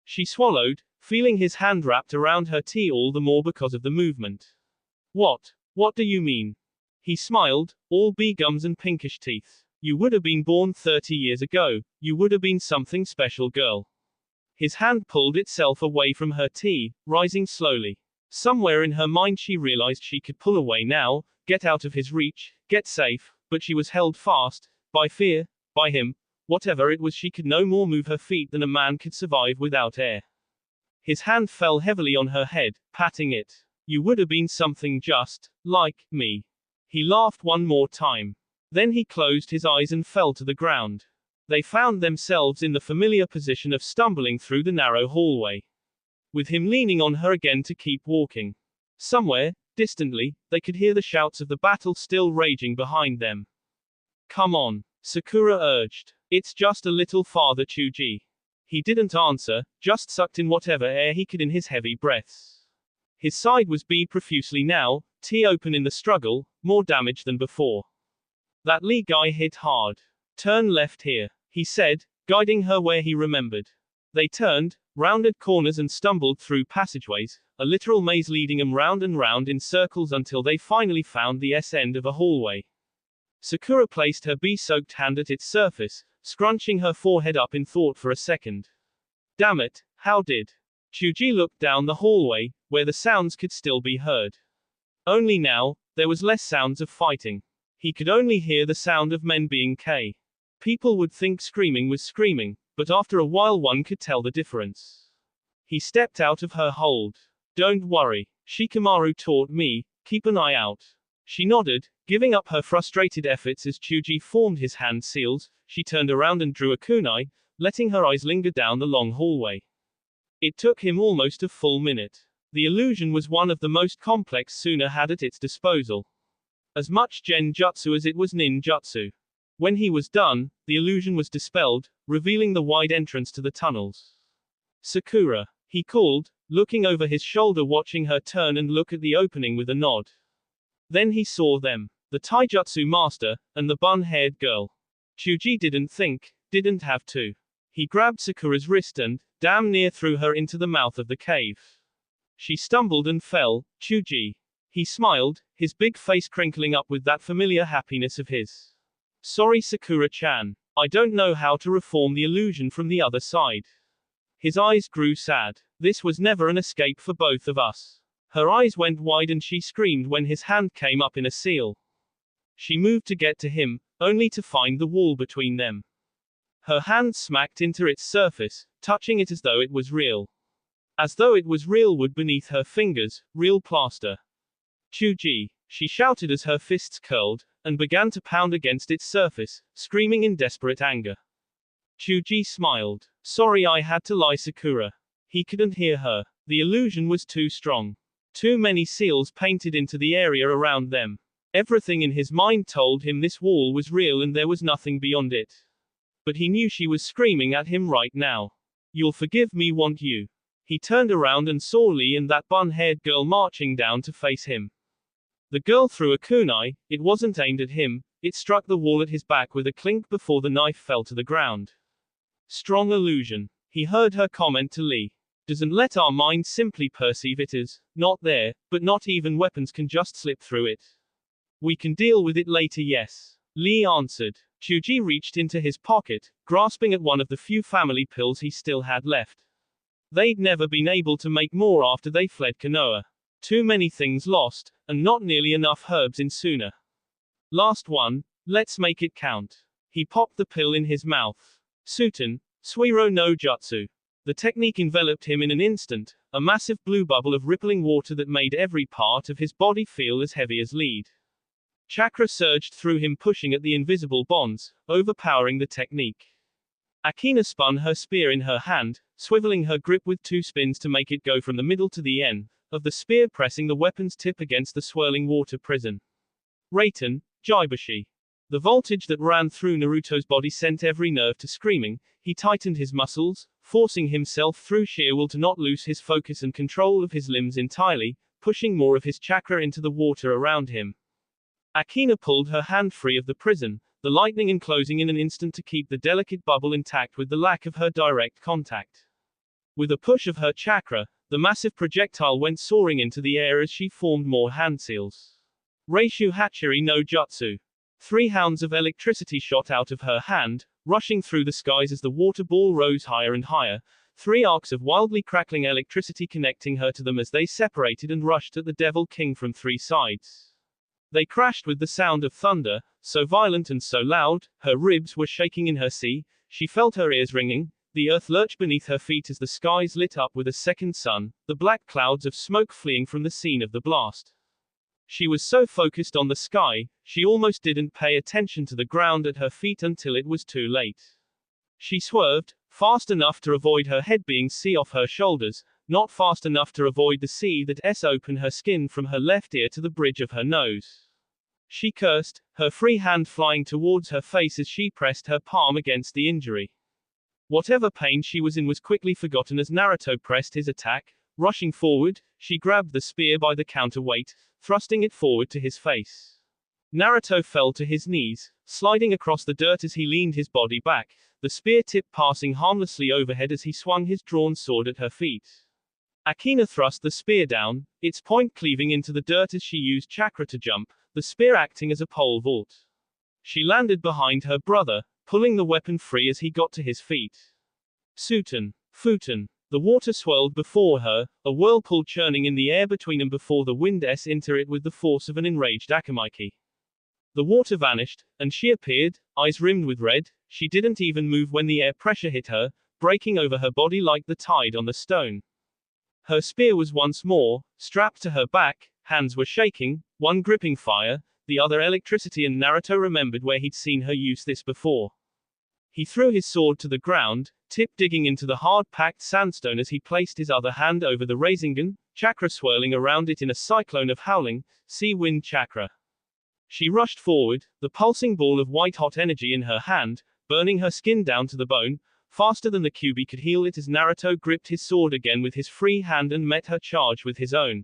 She swallowed, feeling his hand wrapped around her all the more because of the movement. What do you mean? He smiled, all bee gums and pinkish teeth. You would have been born 30 years ago, you would have been something special, girl. His hand pulled itself away from her rising slowly. Somewhere in her mind she realized she could pull away now, get out of his reach, get safe, but she was held fast, by fear, by him, whatever it was she could no more move her feet than a man could survive without air. His hand fell heavily on her head, patting it. You would have been something just, like, me. He laughed one more time. Then he closed his eyes and fell to the ground. They found themselves in the familiar position of stumbling through the narrow hallway, with him leaning on her again to keep walking. Somewhere, distantly, they could hear the shouts of the battle still raging behind them. Come on, Sakura urged. It's just a little farther, Chuji. He didn't answer, just sucked in whatever air he could in his heavy breaths. His side was profusely now, open in the struggle, more damage than before. That Lee guy hit hard. Turn left here, he said, guiding her where he remembered. They turned, rounded corners and stumbled through passageways, a literal maze leading them round and round in circles until they finally found the end of a hallway. Sakura placed her bee-soaked hand at its surface, scrunching her forehead up in thought for a second. Damn it, how did? Chuji looked down the hallway, where the sounds could still be heard. Only now, there was less sounds of fighting. He could only hear the sound of men being K. People would think screaming was screaming, but after a while one could tell the difference. He stepped out of her hold. Don't worry, Shikamaru taught me, keep an eye out. She nodded, giving up her frustrated efforts as Chuji formed his hand seals. She turned around and drew a kunai, letting her eyes linger down the long hallway. It took him almost a full minute. The illusion was one of the most complex Suna had at its disposal. As much genjutsu as it was ninjutsu. When he was done, the illusion was dispelled, revealing the wide entrance to the tunnels. Sakura, he called, looking over his shoulder watching her turn and look at the opening with a nod. Then he saw them, the taijutsu master, and the bun-haired girl. Chuji didn't have to. He grabbed Sakura's wrist and, damn near threw her into the mouth of the cave. She stumbled and fell. Chuji. He smiled, his big face crinkling up with that familiar happiness of his. Sorry, Sakura-chan. I don't know how to reform the illusion from the other side. His eyes grew sad. This was never an escape for both of us. Her eyes went wide and she screamed when his hand came up in a seal. She moved to get to him, only to find the wall between them. Her hand smacked into its surface, touching it as though it was real. As though it was real wood beneath her fingers, real plaster. Chuji, she shouted as her fists curled, and began to pound against its surface, screaming in desperate anger. Chuji smiled. Sorry I had to lie, Sakura. He couldn't hear her. The illusion was too strong. Too many seals painted into the area around them. Everything in his mind told him this wall was real and there was nothing beyond it. But he knew she was screaming at him right now. You'll forgive me, won't you? He turned around and saw Lee and that bun-haired girl marching down to face him. The girl threw a kunai. It wasn't aimed at him, it struck the wall at his back with a clink before the knife fell to the ground. Strong illusion. He heard her comment to Lee. Doesn't let our mind simply perceive it as not there, but not even weapons can just slip through it. We can deal with it later, yes. Lee answered. Chuji reached into his pocket, grasping at one of the few family pills he still had left. They'd never been able to make more after they fled Konoha. Too many things lost, and not nearly enough herbs in sooner. Last one, let's make it count. He popped the pill in his mouth. Suten, Suiro no Jutsu. The technique enveloped him in an instant, a massive blue bubble of rippling water that made every part of his body feel as heavy as lead. Chakra surged through him, pushing at the invisible bonds, overpowering the technique. Akina spun her spear in her hand, swiveling her grip with 2 spins to make it go from the middle to the end of the spear, pressing the weapon's tip against the swirling water prison. Raiten, Jaibushi. The voltage that ran through Naruto's body sent every nerve to screaming. He tightened his muscles, forcing himself through sheer will to not lose his focus and control of his limbs entirely, pushing more of his chakra into the water around him. Akina pulled her hand free of the prison, the lightning enclosing in an instant to keep the delicate bubble intact with the lack of her direct contact. With a push of her chakra, the massive projectile went soaring into the air as she formed more hand seals. Reishu Hachiri no Jutsu. 3 hounds of electricity shot out of her hand, rushing through the skies as the water ball rose higher and higher, 3 arcs of wildly crackling electricity connecting her to them as they separated and rushed at the Devil King from 3 sides. They crashed with the sound of thunder, so violent and so loud, her ribs were shaking in her seat, she felt her ears ringing, the earth lurched beneath her feet as the skies lit up with a second sun, the black clouds of smoke fleeing from the scene of the blast. She was so focused on the sky, she almost didn't pay attention to the ground at her feet until it was too late. She swerved, fast enough to avoid her head being sea off her shoulders, not fast enough to avoid the sea that opened her skin from her left ear to the bridge of her nose. She cursed, her free hand flying towards her face as she pressed her palm against the injury. Whatever pain she was in was quickly forgotten as Naruto pressed his attack. Rushing forward, she grabbed the spear by the counterweight, thrusting it forward to his face. Naruto fell to his knees, sliding across the dirt as he leaned his body back, the spear tip passing harmlessly overhead as he swung his drawn sword at her feet. Akina thrust the spear down, its point cleaving into the dirt as she used chakra to jump, the spear acting as a pole vault. She landed behind her brother, pulling the weapon free as he got to his feet. Suten. Futen. The water swirled before her, a whirlpool churning in the air between them before the wind entered it with the force of an enraged Akamaki. The water vanished, and she appeared, eyes rimmed with red. She didn't even move when the air pressure hit her, breaking over her body like the tide on the stone. Her spear was once more strapped to her back, hands were shaking, one gripping fire, the other electricity, and Naruto remembered where he'd seen her use this before. He threw his sword to the ground, tip digging into the hard-packed sandstone as he placed his other hand over the Rasengan, chakra swirling around it in a cyclone of howling, sea wind chakra. She rushed forward, the pulsing ball of white-hot energy in her hand, burning her skin down to the bone, faster than the Kyuubi could heal it as Naruto gripped his sword again with his free hand and met her charge with his own.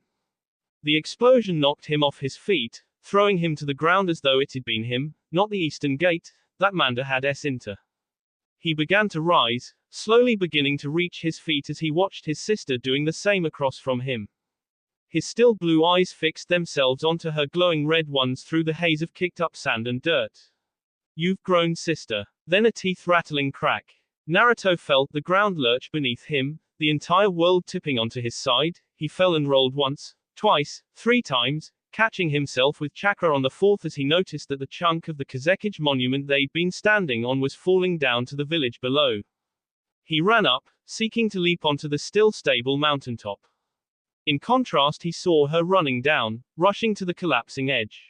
The explosion knocked him off his feet, throwing him to the ground as though it had been him, not the Eastern Gate, that Manda had into. He began to rise, slowly beginning to reach his feet as he watched his sister doing the same across from him. His still blue eyes fixed themselves onto her glowing red ones through the haze of kicked-up sand and dirt. "You've grown, sister." Then a teeth-rattling crack. Naruto felt the ground lurch beneath him, the entire world tipping onto his side. He fell and rolled once, twice, 3 times, catching himself with chakra on the 4th as he noticed that the chunk of the Kazekage monument they'd been standing on was falling down to the village below. He ran up, seeking to leap onto the still stable mountaintop. In contrast, he saw her running down, rushing to the collapsing edge.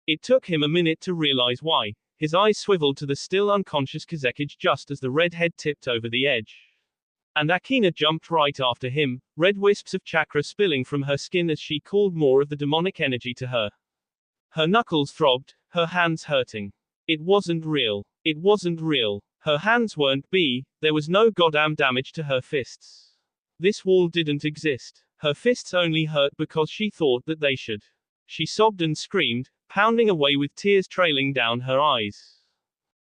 It took him a minute to realize why. His eyes swiveled to the still unconscious Kazekage just as the red head tipped over the edge. And Akina jumped right after him, red wisps of chakra spilling from her skin as she called more of the demonic energy to her. Her knuckles throbbed, her hands hurting. It wasn't real. It wasn't real. Her hands weren't there was no goddamn damage to her fists. This wall didn't exist. Her fists only hurt because she thought that they should. She sobbed and screamed, pounding away with tears trailing down her eyes.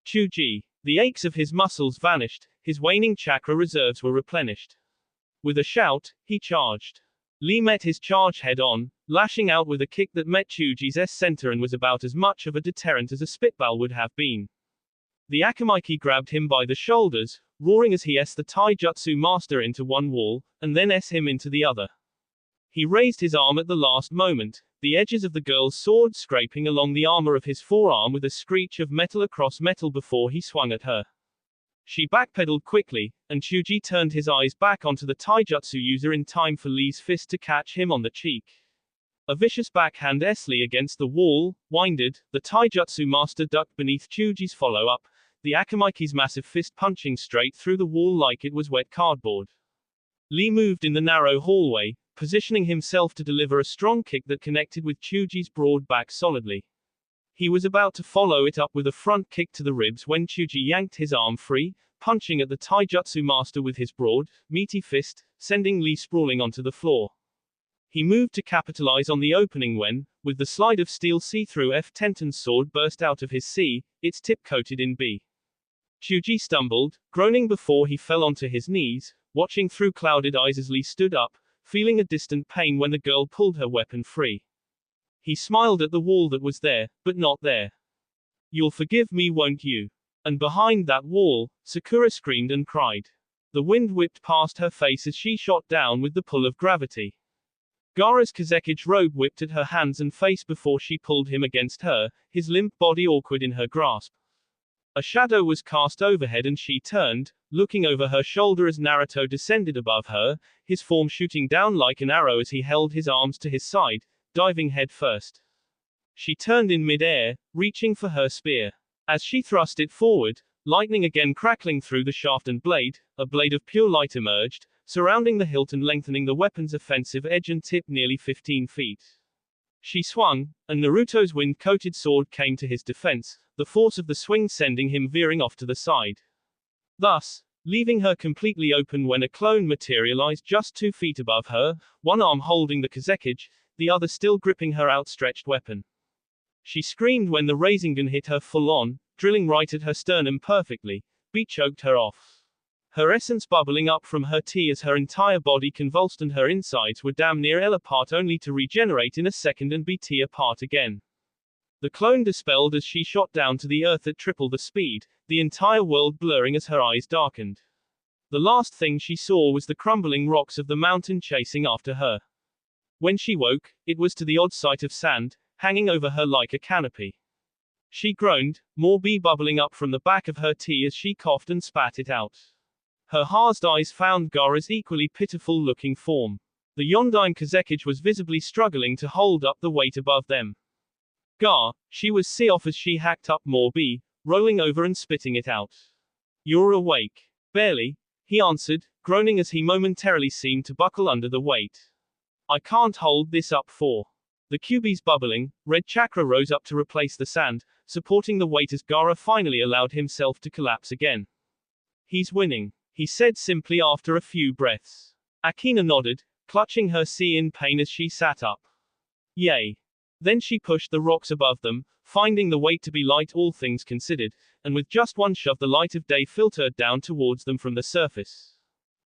Chuji. The aches of his muscles vanished, his waning chakra reserves were replenished. With a shout, he charged. Lee met his charge head-on, lashing out with a kick that met Chuji's center and was about as much of a deterrent as a spitball would have been. The Akamaiki grabbed him by the shoulders, roaring as he the taijutsu master into one wall, and then him into the other. He raised his arm at the last moment, the edges of the girl's sword scraping along the armor of his forearm with a screech of metal across metal before he swung at her. She backpedaled quickly, and Chuji turned his eyes back onto the taijutsu user in time for Lee's fist to catch him on the cheek. A vicious backhand Lee against the wall, winded, the taijutsu master ducked beneath Chuji's follow-up, the Akamaiki's massive fist punching straight through the wall like it was wet cardboard. Lee moved in the narrow hallway, positioning himself to deliver a strong kick that connected with Chuji's broad back solidly. He was about to follow it up with a front kick to the ribs when Chuji yanked his arm free, punching at the taijutsu master with his broad, meaty fist, sending Lee sprawling onto the floor. He moved to capitalize on the opening when, with the slide of steel see-through Tenton's sword burst out of his C, its tip coated in B. Chuji stumbled, groaning before he fell onto his knees, watching through clouded eyes as Lee stood up, feeling a distant pain when the girl pulled her weapon free. He smiled at the wall that was there, but not there. "You'll forgive me, won't you?" And behind that wall, Sakura screamed and cried. The wind whipped past her face as she shot down with the pull of gravity. Gaara's Kazekage robe whipped at her hands and face before she pulled him against her, his limp body awkward in her grasp. A shadow was cast overhead and she turned, looking over her shoulder as Naruto descended above her, his form shooting down like an arrow as he held his arms to his side, diving head first. She turned in mid-air, reaching for her spear. As she thrust it forward, lightning again crackling through the shaft and blade, a blade of pure light emerged, surrounding the hilt and lengthening the weapon's offensive edge and tip nearly 15 feet. She swung, and Naruto's wind-coated sword came to his defense, the force of the swing sending him veering off to the side. Thus, leaving her completely open when a clone materialized just 2 feet above her, one arm holding the Kazekage, the other still gripping her outstretched weapon. She screamed when the Rasengan hit her full-on, drilling right at her sternum perfectly, choked her off. Her essence bubbling up from her tea as her entire body convulsed and her insides were damn near L apart only to regenerate in a second and be T apart again. The clone dispelled as she shot down to the earth at triple the speed, the entire world blurring as her eyes darkened. The last thing she saw was the crumbling rocks of the mountain chasing after her. When she woke, it was to the odd sight of sand, hanging over her like a canopy. She groaned, more bee bubbling up from the back of her tea as she coughed and spat it out. Her harzed eyes found Gaara's equally pitiful-looking form. The Yondaime Kazekage was visibly struggling to hold up the weight above them. Gaara, she was off as she hacked up more bee, rolling over and spitting it out. "You're awake." "Barely," he answered, groaning as he momentarily seemed to buckle under the weight. "I can't hold this up for." The Kyuubi's bubbling, red chakra rose up to replace the sand, supporting the weight as Gaara finally allowed himself to collapse again. "He's winning," he said simply after a few breaths. Akina nodded, clutching her C in pain as she sat up. "Yay." Then she pushed the rocks above them, finding the weight to be light all things considered, and with just one shove the light of day filtered down towards them from the surface.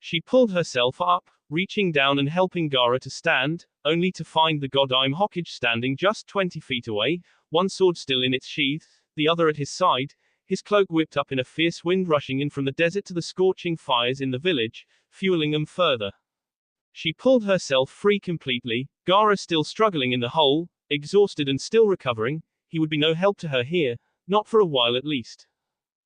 She pulled herself up, reaching down and helping Gaara to stand, only to find the Godaime Hokage standing just 20 feet away, one sword still in its sheath, the other at his side, his cloak whipped up in a fierce wind rushing in from the desert to the scorching fires in the village, fueling them further. She pulled herself free completely, Gaara still struggling in the hole, exhausted and still recovering, he would be no help to her here, not for a while at least.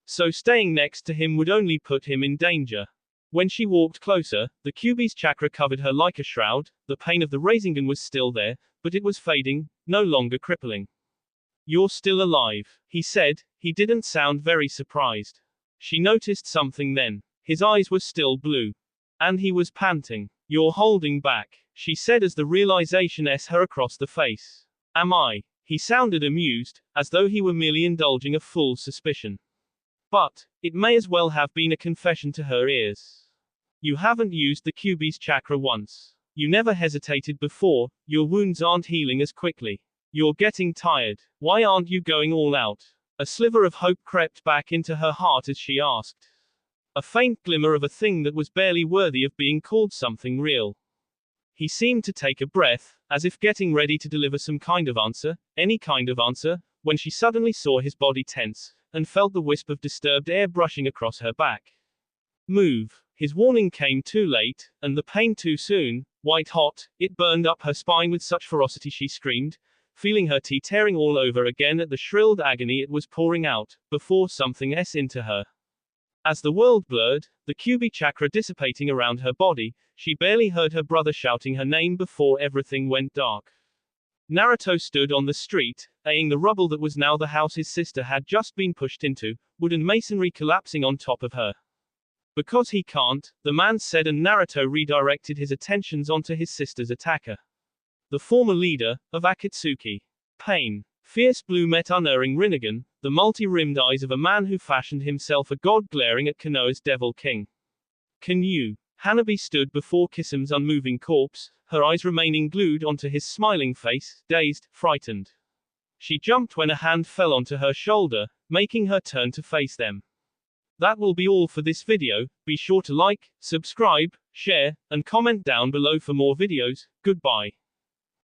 So staying next to him would only put him in danger. When she walked closer, the Kyuubi's chakra covered her like a shroud, the pain of the Rasengan was still there, but it was fading, no longer crippling. "You're still alive," he said, he didn't sound very surprised. She noticed something then. His eyes were still blue. And he was panting. "You're holding back," she said as the realization her across the face. "Am I?" He sounded amused, as though he were merely indulging a fool's suspicion. But, it may as well have been a confession to her ears. "You haven't used the Kyuubi's chakra once. You never hesitated before, your wounds aren't healing as quickly." You're getting tired. Why aren't you going all out? A sliver of hope crept back into her heart as she asked. A faint glimmer of a thing that was barely worthy of being called something real. He seemed to take a breath, as if getting ready to deliver some kind of answer, any kind of answer, when she suddenly saw his body tense, and felt the wisp of disturbed air brushing across her back. Move. His warning came too late, and the pain too soon. White hot, it burned up her spine with such ferocity she screamed, feeling her tea tearing all over again at the shrilled agony it was pouring out, before something into her. As the world blurred, the QB chakra dissipating around her body, she barely heard her brother shouting her name before everything went dark. Naruto stood on the street, eyeing the rubble that was now the house his sister had just been pushed into, wooden masonry collapsing on top of her. Because he can't, the man said, and Naruto redirected his attentions onto his sister's attacker. The former leader of Akatsuki. Pain. Fierce blue met unerring Rinnegan, the multi-rimmed eyes of a man who fashioned himself a god glaring at Konoha's Devil King. Can you? Hanabi stood before Kisam's unmoving corpse, her eyes remaining glued onto his smiling face, dazed, frightened. She jumped when a hand fell onto her shoulder, making her turn to face them. That will be all for this video. Be sure to like, subscribe, share, and comment down below for more videos. Goodbye.